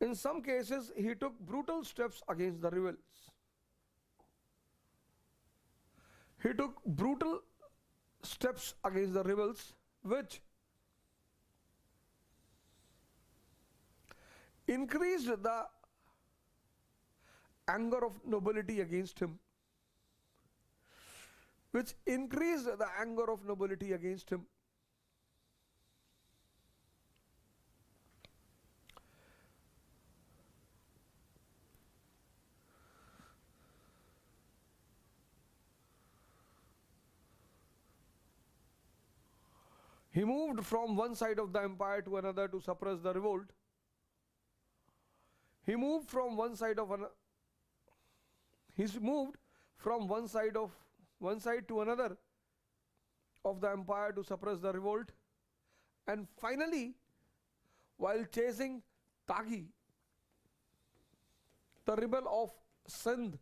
In some cases, he took brutal steps against the rebels. He took brutal steps against the rebels, which increased the anger of nobility against him, which increased the anger of nobility against him. He moved from one side of the empire to another to suppress the revolt. He moved from one side of He's moved from one side to another of the empire to suppress the revolt, and finally, while chasing Taghi, the rebel of Sindh,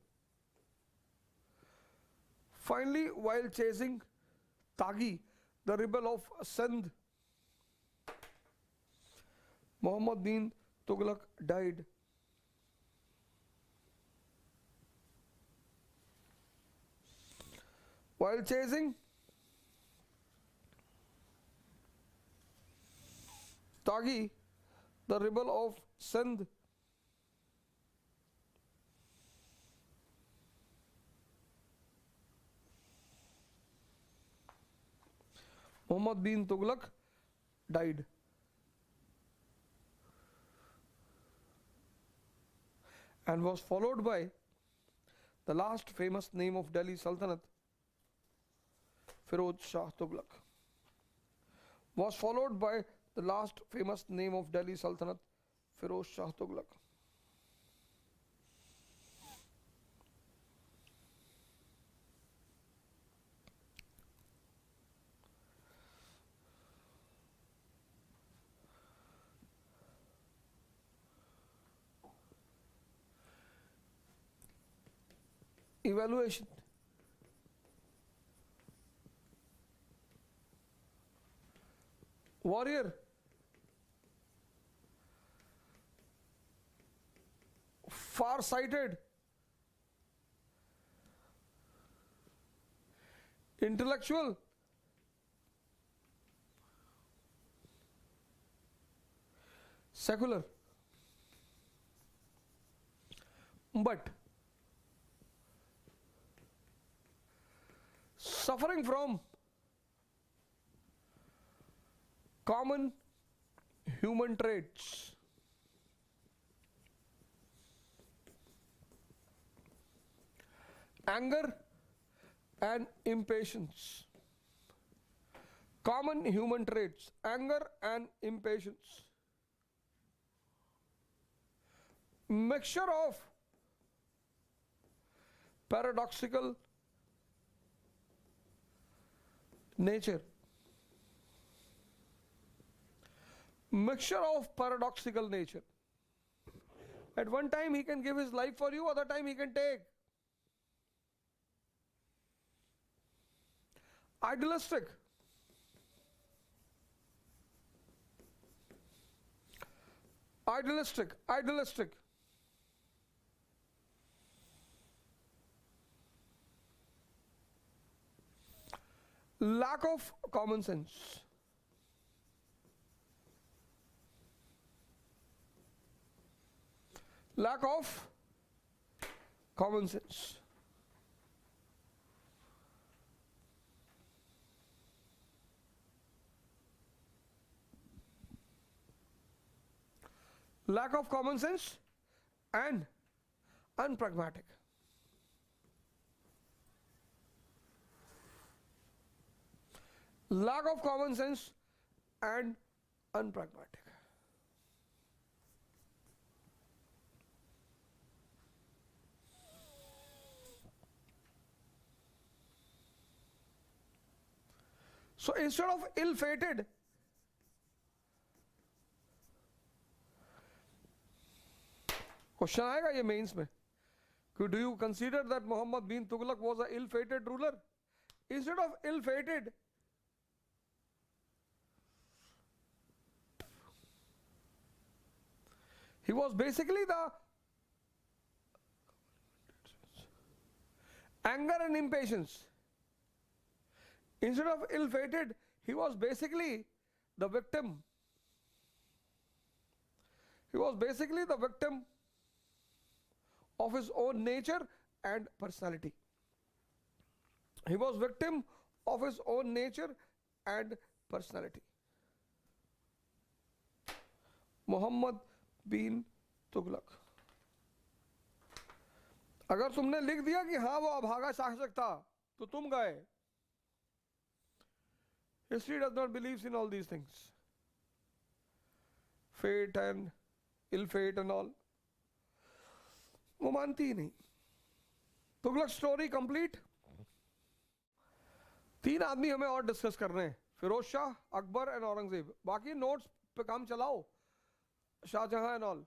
Finally, while chasing Taghi, the rebel of Sindh, Muhammad bin Tughlaq died. While chasing Taghi, the rebel of Sindh, Muhammad bin Tughlaq died. And was followed by the last famous name of Delhi Sultanate, Firoz Shah Tughlaq. Was followed by the last famous name of Delhi Sultanate, Firoz Shah Tughlaq. Evaluation. Warrior, far-sighted, intellectual, secular, but suffering from common human traits. Anger and impatience. Common human traits, anger and impatience. Mixture of paradoxical nature. Mixture of paradoxical nature. At one time he can give his life for you, other time he can take. Idealistic. Idealistic. Lack of common sense. Lack of common sense. Lack of common sense and unpragmatic. Lack of common sense and unpragmatic. So instead of ill-fated, question आएगा ये mains में, do you consider that Muhammad bin Tughlaq was an ill-fated ruler? Instead of ill-fated, he was basically the anger and impatience. Instead of ill-fated, he was basically the victim. He was basically the victim of his own nature and personality. He was victim of his own nature and personality. Muhammad bin Tughlaq. अगर तुमने लिख दिया कि हाँ वो अभागा शासक था तो तुम गए. History does not believe in all these things. Fate and ill fate and all. वो मानती ही नहीं. Tughlaq story complete. 3 आदमी हमें और डिस्कस कर रहे हैं, फिरोज शाह, अकबर एंड औरंगजेब. बाकी नोट्स पे काम चलाओ, शाहजहां एंड ऑल.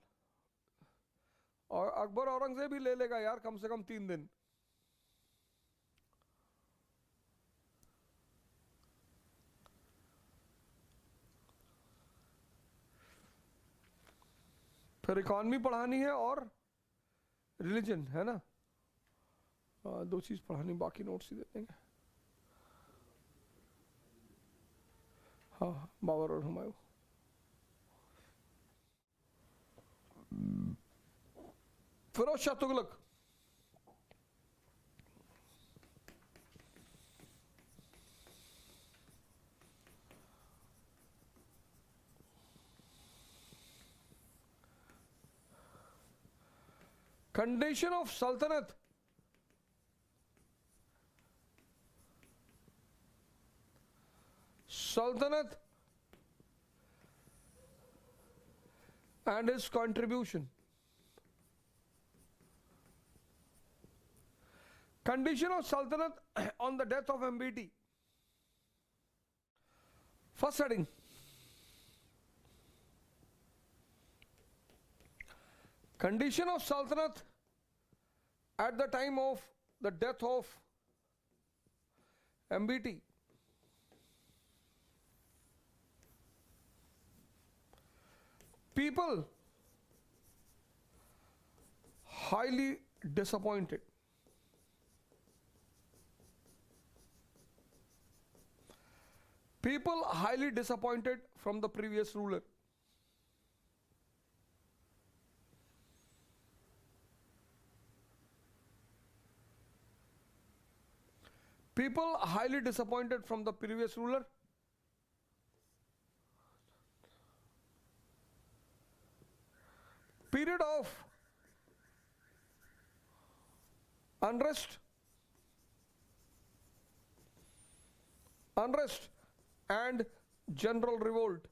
और अकबर औरंगजेब ही ले लेगा यार कम से कम 3 दिन. फिर इकॉनमी पढ़ानी है और रिलीजन, है ना? दो चीज पढ़ानी, बाकी नोट्स ही दे देंगे। हाँ, बाबर और Humayun. Firoz Shah Tughlaq, condition of sultanate and his contribution. Condition of sultanate on the death of MBT. First heading, condition of sultanate at the time of the death of MBT. People highly disappointed. People highly disappointed from the previous ruler. People highly disappointed from the previous ruler. Period of unrest and general revolt.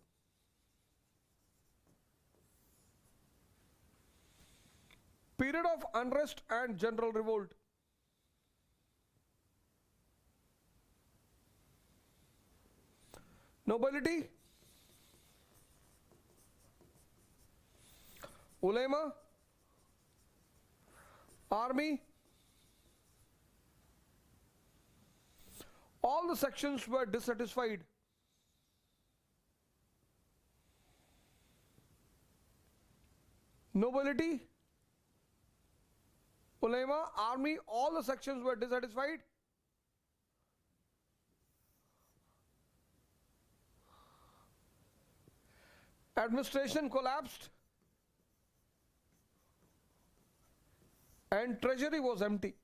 Period of unrest and general revolt. Nobility, ulema, army, all the sections were dissatisfied. Nobility, ulema, army, all the sections were dissatisfied. Administration collapsed and treasury was empty.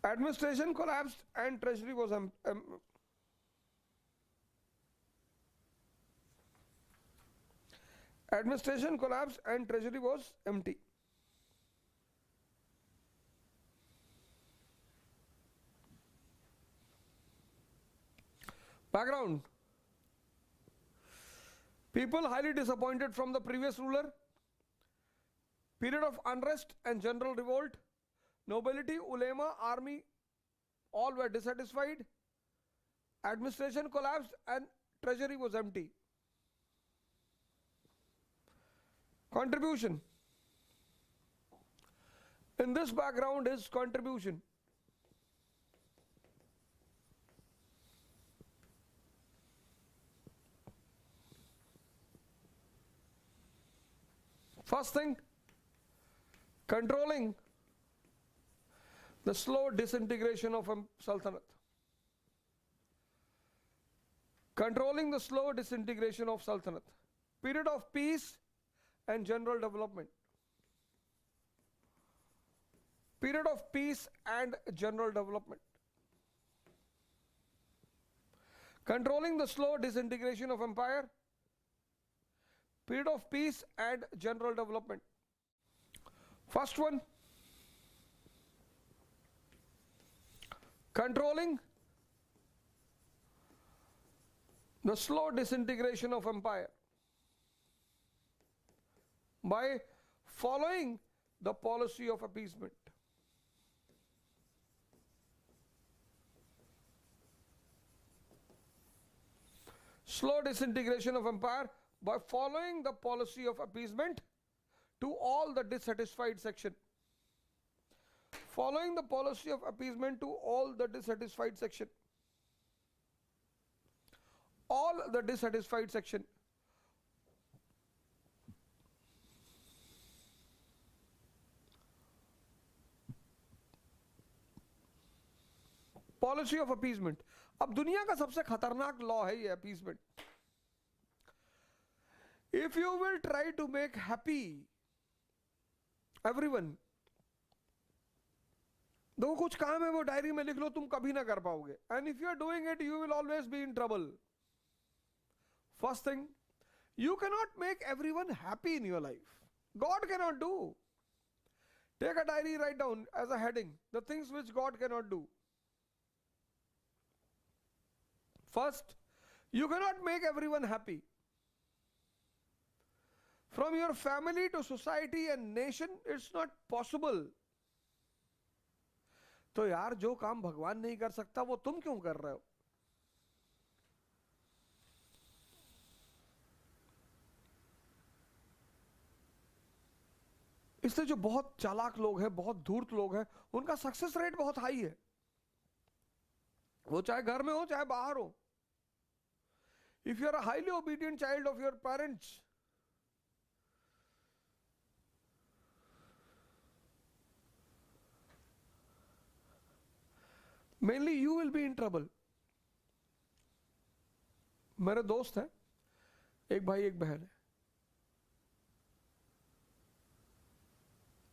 Administration collapsed and treasury was administration collapsed and treasury was empty. Background: people highly disappointed from the previous ruler. Period of unrest and general revolt. Nobility, ulema, army, all were dissatisfied. Administration collapsed and treasury was empty. Contribution. In this background is contribution. First thing, controlling the slow disintegration of a sultanate. Controlling the slow disintegration of sultanate. Period of peace and general development. Period of peace and general development. Controlling the slow disintegration of empire. Period of peace and general development. First one, controlling the slow disintegration of empire by following the policy of appeasement. Slow disintegration of empire by following the policy of appeasement to all the dissatisfied section. Following the policy of appeasement to all the dissatisfied section. All the dissatisfied section. Policy of appeasement. अब दुनिया का सबसे खतरनाक law है ये appeasement. If you will try to make happy everyone, दो कुछ काम है वो डायरी में लिख लो, तुम कभी ना कर पाओगे। And if you are doing it you will always be in trouble. First thing, you cannot make everyone happy in your life. God cannot do. Take a diary, write down as a heading the things which God cannot do. First, you cannot make everyone happy. From your family to society and nation, it's not possible. तो यार जो काम भगवान नहीं कर सकता वो तुम क्यों कर रहे हो? इसलिए जो बहुत चालाक लोग हैं, बहुत धूर्त लोग हैं, उनका सक्सेस रेट बहुत हाई है, वो चाहे घर में हो चाहे बाहर हो। If you are a highly obedient child of your parents, mainly you will be in trouble. मेरे दोस्त हैं, एक भाई एक बहन है,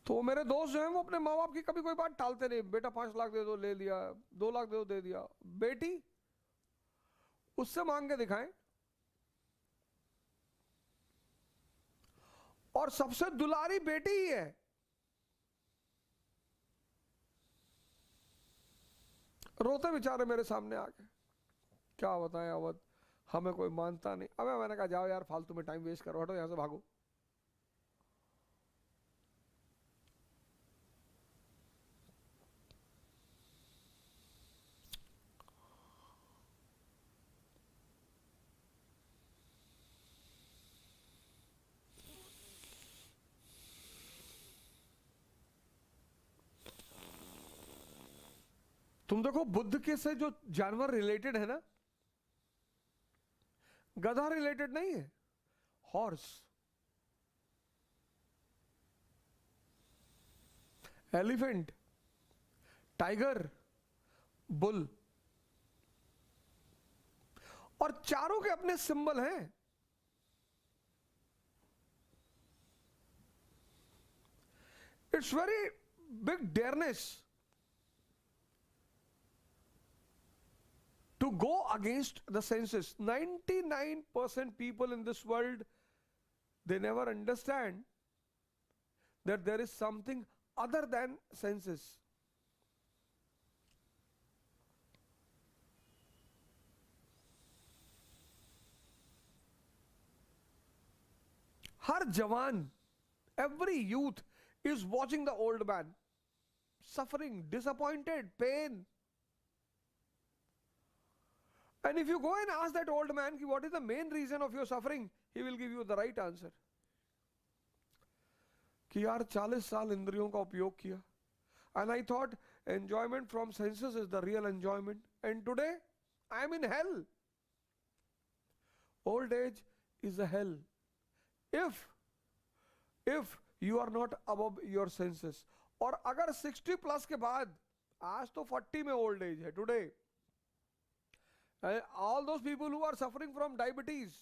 तो मेरे दोस्त जो हैं वो अपने माँ बाप की कभी कोई बात टालते नहीं। बेटा 5 लाख दे दो, ले लिया, 2 लाख दे दो, दे दिया। बेटी उससे मांग के दिखाएं, और सबसे दुलारी बेटी ही है। रोते बेचारे मेरे सामने आके, क्या बताएं अवध, हमें कोई मानता नहीं। अबे मैंने कहा जाओ यार, फालतू में टाइम वेस्ट करो, हटो यहां से, भागो। तुम देखो बुद्ध के से जो जानवर रिलेटेड है ना, गधा रिलेटेड नहीं है, हॉर्स, एलिफेंट, टाइगर, बुल, और चारों के अपने सिंबल हैं। It's very big dearness to go against the senses. 99% people in this world, they never understand that there is something other than senses. हर जवान, every youth is watching the old man suffering, disappointed, pain. And if you go and ask that old man what is the main reason of your suffering, he will give you the right answer. कि यार 40 साल इंद्रियों का उपयोग किया, and I thought enjoyment from senses is the real enjoyment, and today I am in hell. Old age is a hell if you are not above your senses. और अगर 60 plus के बाद, आज तो 40 में ओल्ड एज है today, all those people who are suffering from diabetes,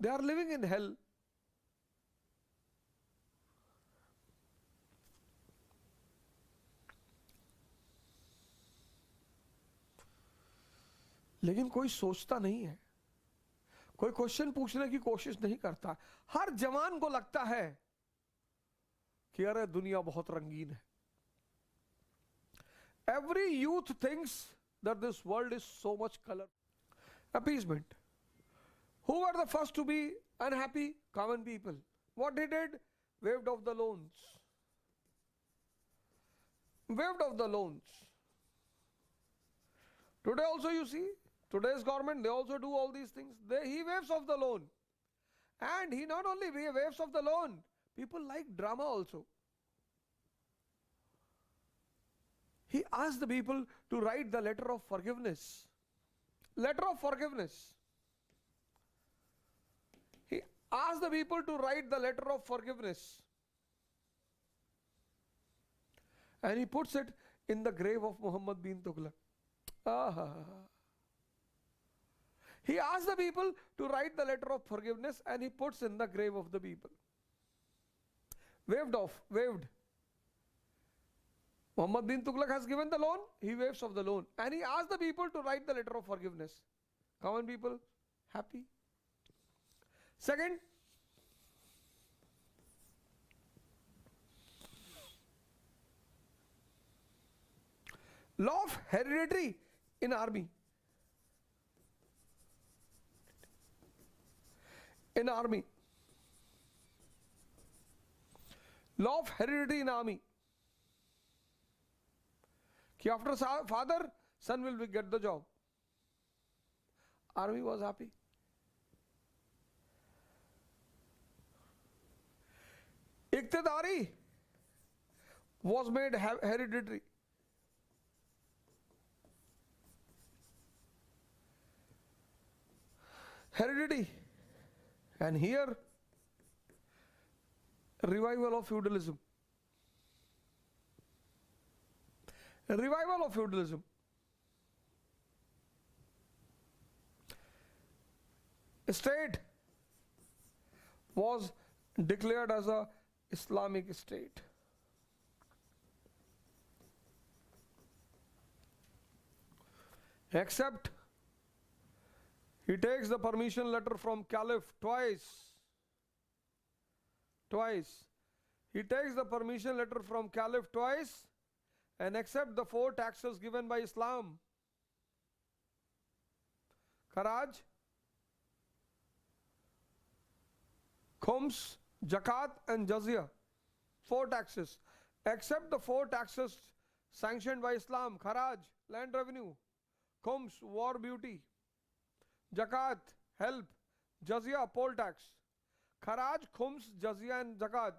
they are living in hell. लेकिन कोई सोचता नहीं है, कोई क्वेश्चन पूछने की कोशिश नहीं करता। हर जवान को लगता है कि अरे दुनिया बहुत रंगीन है। Every youth thinks that this world is so much color. Appeasement. Who were the first to be unhappy? Common people. What they did? Waived off the loans. Waived off the loans. Today also you see, today's government, they also do all these things. He waives off the loan. And he not only waives off the loan, people like drama also. He asked the people to write the letter of forgiveness. Letter of forgiveness. He asked the people to write the letter of forgiveness. And he puts it in the grave of Muhammad bin Tughlaq. Ah. He asked the people to write the letter of forgiveness and he puts in the grave of the people. Waived. Muhammad bin Tughlaq has given the loan, he waives off the loan. And he asked the people to write the letter of forgiveness. Common people, happy. Second, law of heredity in army. In army. Law of heredity in army. Ki after father, son will get the job. Army was happy. Iqtidari was made hereditary. Heredity. And here, revival of feudalism. A revival of feudalism. A state was declared as a Islamic state. Except he takes the permission letter from Caliph twice. He takes the permission letter from Caliph twice and accept the 4 taxes given by Islam. Kharaj, Khums, Zakat and Jizya. 4 taxes. Accept the 4 taxes sanctioned by Islam. Kharaj, land revenue. Khums, war beauty. Zakat, help. Jizya, poll tax. Kharaj, Khums, Jizya and Zakat.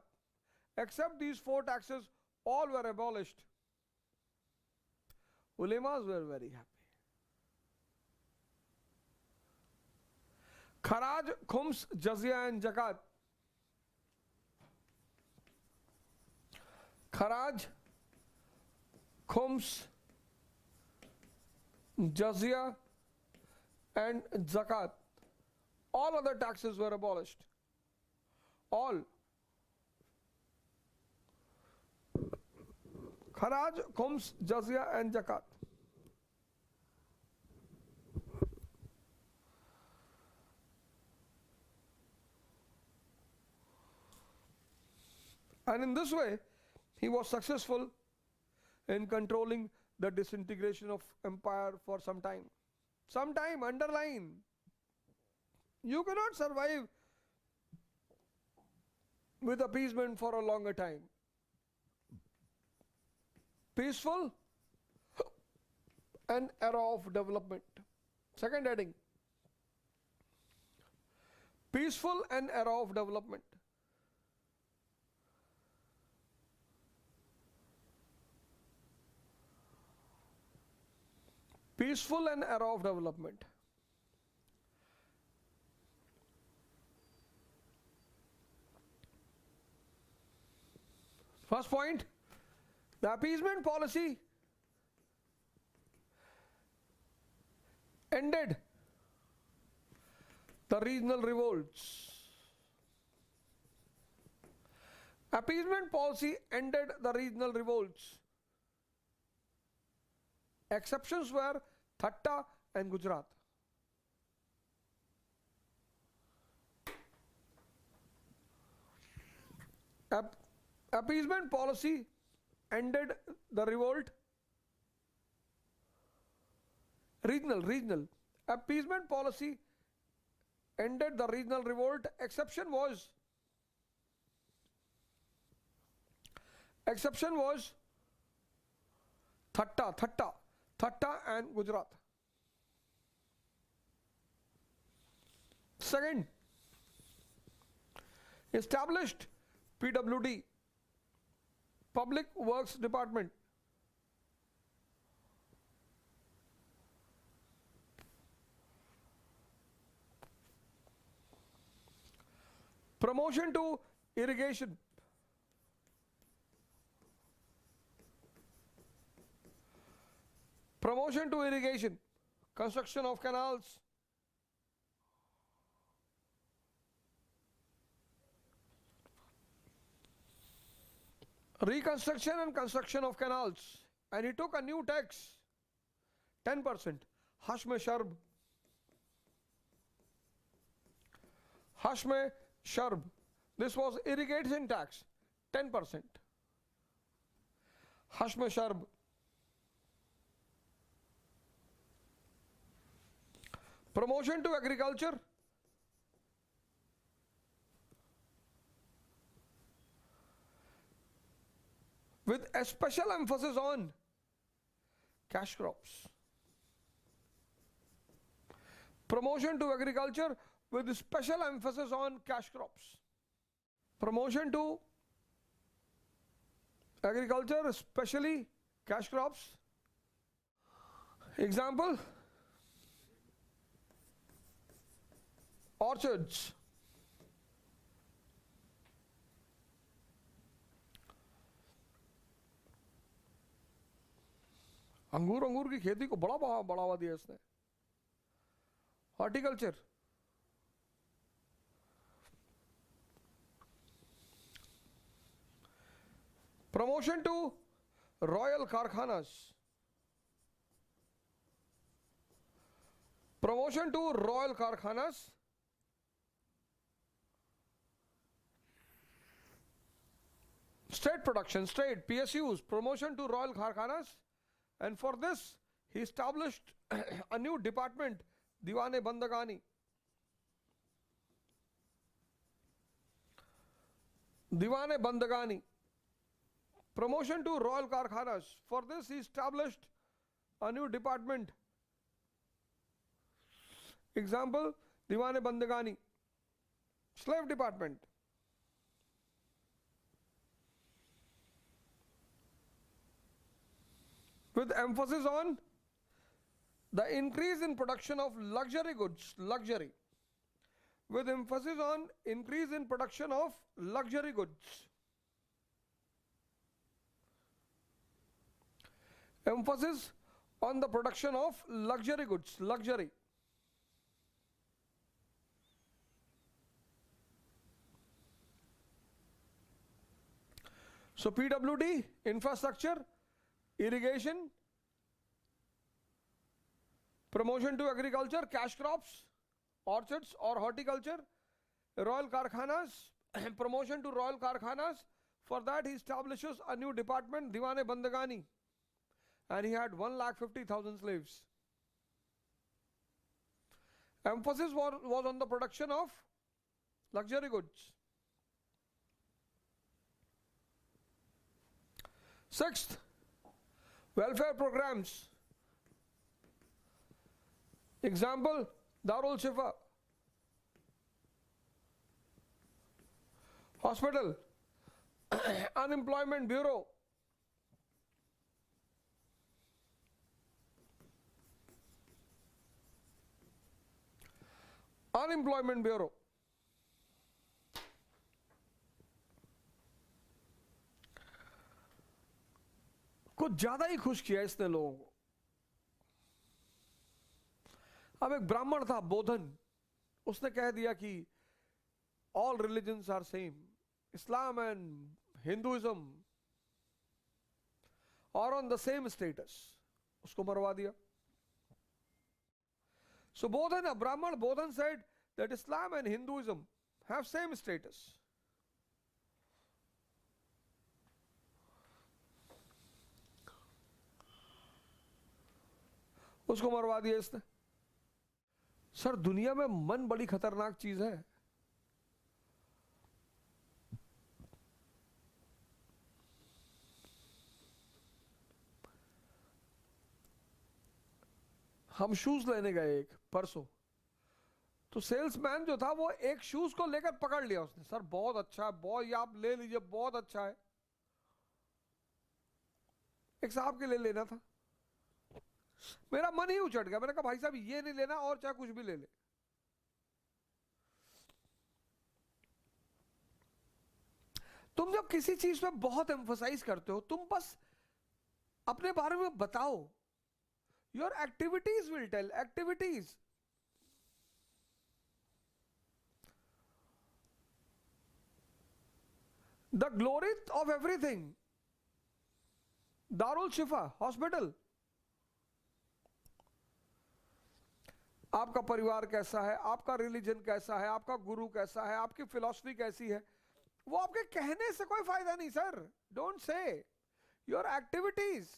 Except these 4 taxes, all were abolished. Ulemas were very happy. Kharaj, Khums, Jizya and Zakat. Kharaj, Khums, Jizya and Zakat. All other taxes were abolished. All. Kharaj, Khums, Jizya and Zakat. And in this way, he was successful in controlling the disintegration of empire for some time. Some time, underline. You cannot survive with appeasement for a longer time. Peaceful an era of development. Second heading. Peaceful an era of development. Peaceful an era of development. First point, the appeasement policy ended the regional revolts. Appeasement policy ended the regional revolts. Exceptions were Thatta and Gujarat. Appeasement policy ended the revolt. Regional. Appeasement policy ended the regional revolt. Exception was Thatta and Gujarat. Second, established PWD, Public Works Department. Promotion to irrigation. Promotion to irrigation, construction of canals. Reconstruction and construction of canals. And he took a new tax, 10%. Hashme Sharb. Hashme Sharb. This was irrigation tax, 10%. Hashme Sharb. Promotion to agriculture. With a special emphasis on cash crops. Promotion to agriculture with special emphasis on cash crops. Promotion to agriculture, especially cash crops. Example, orchards. अंगूर की खेती को बड़ा बढ़ावा दिया इसने. Horticulture. Promotion to royal कारखानास. Promotion to royal कारखानास. State production, state PSUs, promotion to royal कारखानास. And for this, he established a new department, Diwane Bandagani. Diwane Bandagani. Promotion to royal Karkhanas. For this, he established a new department. Example, Diwane Bandagani. Slave department. With emphasis on the increase in production of luxury goods, luxury. With emphasis on increase in production of luxury goods. Emphasis on the production of luxury goods, luxury. So PWD, infrastructure, irrigation, promotion to agriculture, cash crops, orchards or horticulture, royal karkhanas, promotion to royal karkhanas. For that he establishes a new department, Diwane Bandagani, and he had 1,50,000 slaves. Emphasis was on the production of luxury goods. Sixth, welfare programs. Example, Darul Shifa, hospital, unemployment bureau, unemployment bureau. कुछ ज्यादा ही खुश किया इसने लोगों को. अब एक ब्राह्मण था बोधन, उसने कह दिया कि all religions are same, Islam and Hinduism are on the same status. उसको मरवा दिया. So Bodhan, a Brahman, Bodhan said that Islam and Hinduism have same status. उसको मरवा दिया इसने. सर दुनिया में मन बड़ी खतरनाक चीज है. हम शूज लेने गए एक परसों, तो सेल्समैन जो था वो एक शूज को लेकर पकड़ लिया उसने. सर बहुत अच्छा है, बहुत, ये आप ले लीजिए, बहुत अच्छा है. एक साहब के लिए लेना था. मेरा मन ही उचट गया. मैंने कहा भाई साहब ये नहीं लेना, और चाहे कुछ भी ले ले. तुम जब किसी चीज पे बहुत एम्फसाइज करते हो, तुम बस अपने बारे में बताओ. Your activities will tell. Activities. The glory of everything. Darul Shifa, hospital. आपका परिवार कैसा है, आपका रिलीजन कैसा है, आपका गुरु कैसा है, आपकी फिलॉसफी कैसी है, वो आपके कहने से कोई फायदा नहीं sir. Don't say. Your activities.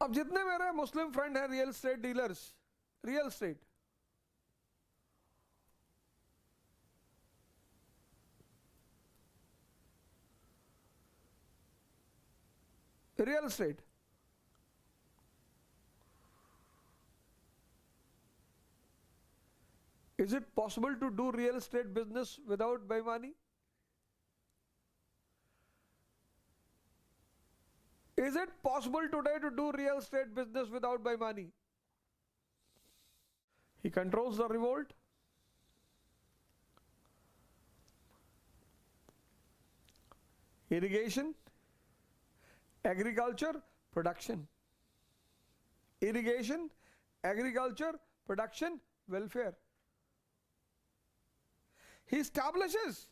अब जितने मेरे मुस्लिम फ्रेंड हैं real estate dealers, real estate, real estate, is it possible to do real estate business without beimani? Is it possible today to do real estate business without beimani? He controls the revolt. Irrigation, agriculture, production. Irrigation, agriculture, production, welfare. He establishes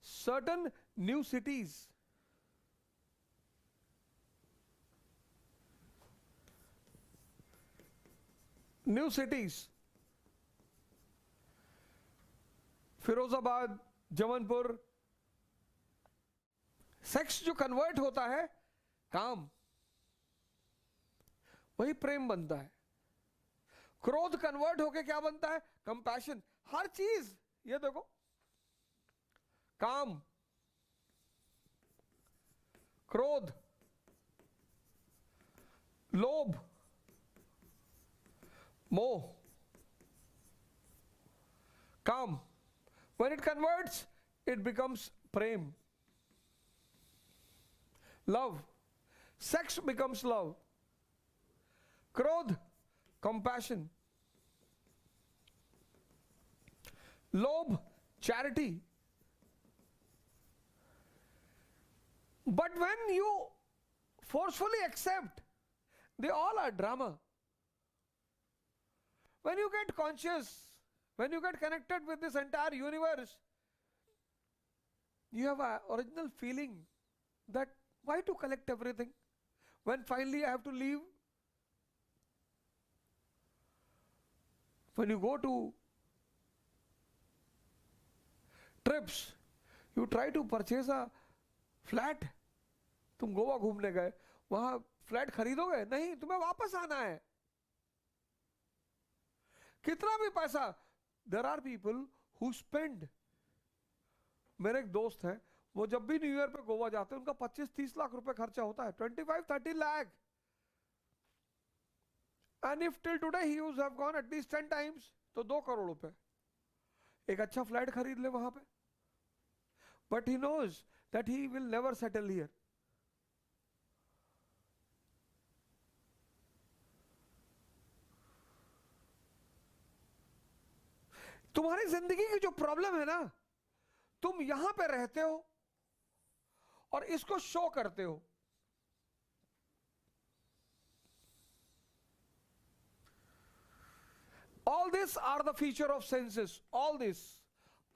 certain new cities. New cities. Firozabad, Jamanpur. सेक्स जो convert होता है काम, वही प्रेम बनता है. क्रोध convert होके क्या बनता है? कंपैशन. हर चीज ये देखो, काम, क्रोध, लोभ, मोह, काम. When it converts, it becomes prem. Love. Sex becomes love. Krodh, compassion. Lobh, charity. But when you forcefully accept, they all are drama. When you get conscious, when you get connected with this entire universe, you have an original feeling that why to collect everything when finally I have to leave? When you go to trips, you try to purchase a flat. तुम गोवा घूमने गए, वहां flat खरीदोगे? नहीं, तुम्हें वापस आना है. कितना भी पैसा. There are people who spend. मेरे एक दोस्त हैं, वो जब भी न्यू ईयर पे गोवा जाते हैं उनका 25-30 लाख रुपए खर्चा होता है. 25-30 lakh. And if till today he have gone at least 10 times, तो 2 करोड़ रुपए. एक अच्छा फ्लैट खरीद ले वहां पे. But he knows that he will never settle here. तुम्हारी जिंदगी की जो प्रॉब्लम है ना, तुम यहां पे रहते हो और इसको शो करते हो. All these are the feature of senses. All these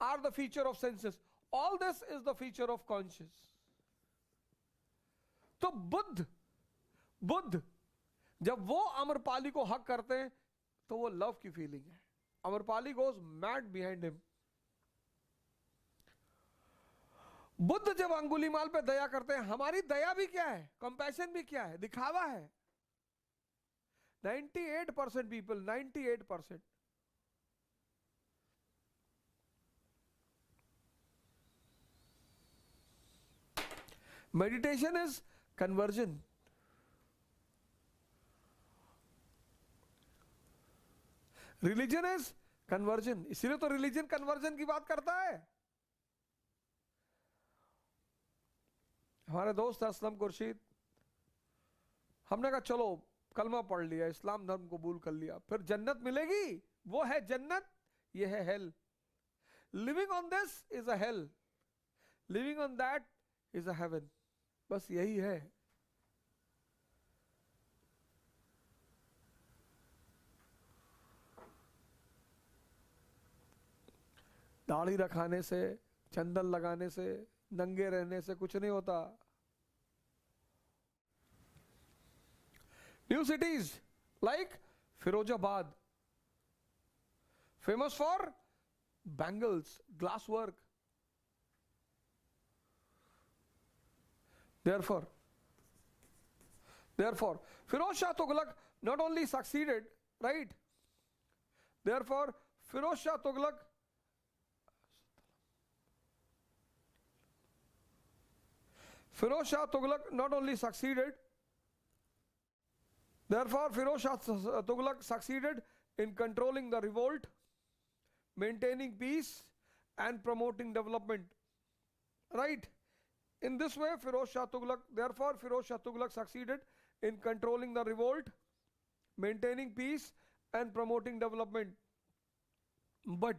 are the feature of senses. All this is the feature of conscious. तो बुद्ध जब वो अमरपाली को हक करते हैं तो वो लव की फीलिंग है. Amrapali goes mad behind him. Buddha जब अंगुलीमाल पे दया करते हैं, हमारी दया भी क्या है? कंपैशन भी क्या है? दिखावा है. 98% people, 98%. Meditation is conversion. Religion is conversion. इसीलिए तो रिलीजन कन्वर्जन की बात करता है. हमारे दोस्त असलम खुर्शीद, हमने कहा चलो कलमा पढ़ लिया, इस्लाम धर्म कबूल कर लिया, फिर जन्नत मिलेगी. वो है जन्नत, ये है hello. Living on this is a hello. Living on that is a heaven. बस यही है. दाढ़ी रखाने से, चंदन लगाने से, नंगे रहने से कुछ नहीं होता. New cities like Firozabad, famous for bangles, glass work. Therefore, Firoz Shah Tughlaq not only succeeded, right? Therefore, Firoz Shah Tughlaq not only succeeded, therefore Firoz Shah Tughlaq succeeded in controlling the revolt, maintaining peace and promoting development. Right? In this way, Firoz Shah Tughlaq succeeded in controlling the revolt, maintaining peace and promoting development. But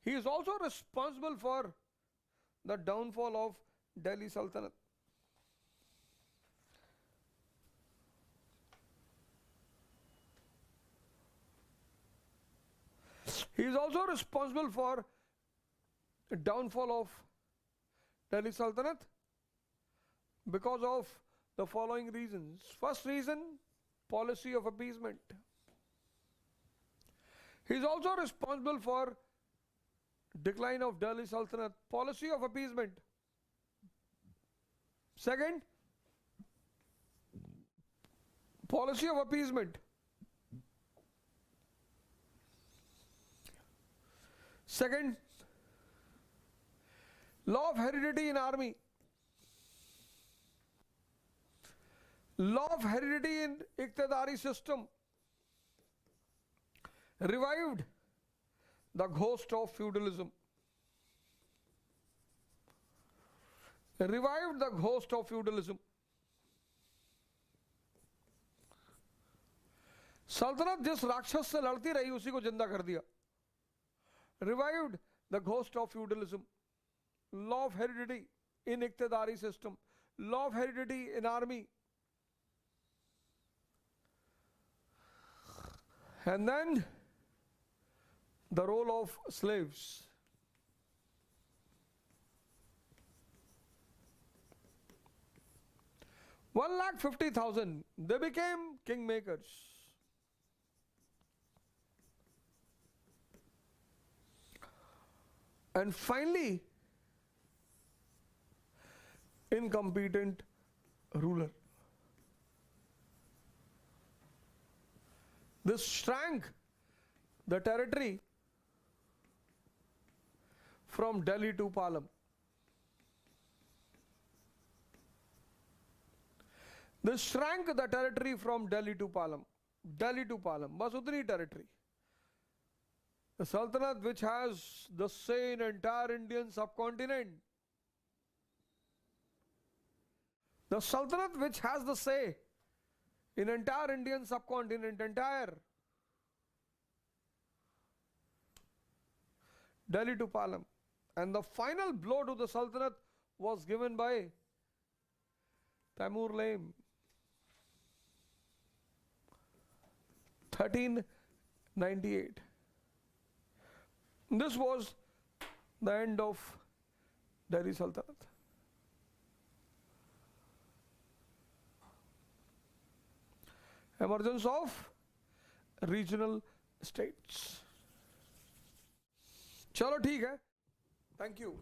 he is also responsible for the downfall of Delhi Sultanate. He is also responsible for the downfall of Delhi Sultanate because of the following reasons. First reason, policy of appeasement. He is also responsible for decline of Delhi Sultanate, policy of appeasement. Second, policy of appeasement. Second, law of heredity in army. Law of heredity in Iqtidari system revived the ghost of feudalism. Revived the ghost of feudalism. सल्तनत जिस राक्षस से लड़ती रही उसी को जिंदा कर दिया. Revived the ghost of feudalism. Law of heredity in Iqtidari system. Law of heredity in army. And then the role of slaves. $150,000, they became kingmakers. And finally, incompetent ruler. This shrank the territory from Delhi to Palam. This shrank the territory from Delhi to Palam. Delhi to Palam, bas utni territory. The Sultanate which has the say in entire Indian subcontinent. The Sultanate which has the say in entire Indian subcontinent, entire Delhi to Palam. And the final blow to the Sultanate was given by Taimur-Lame. 1398. This was the end of Delhi Sultanate. Emergence of regional states. चलो ठीक है. Thank you.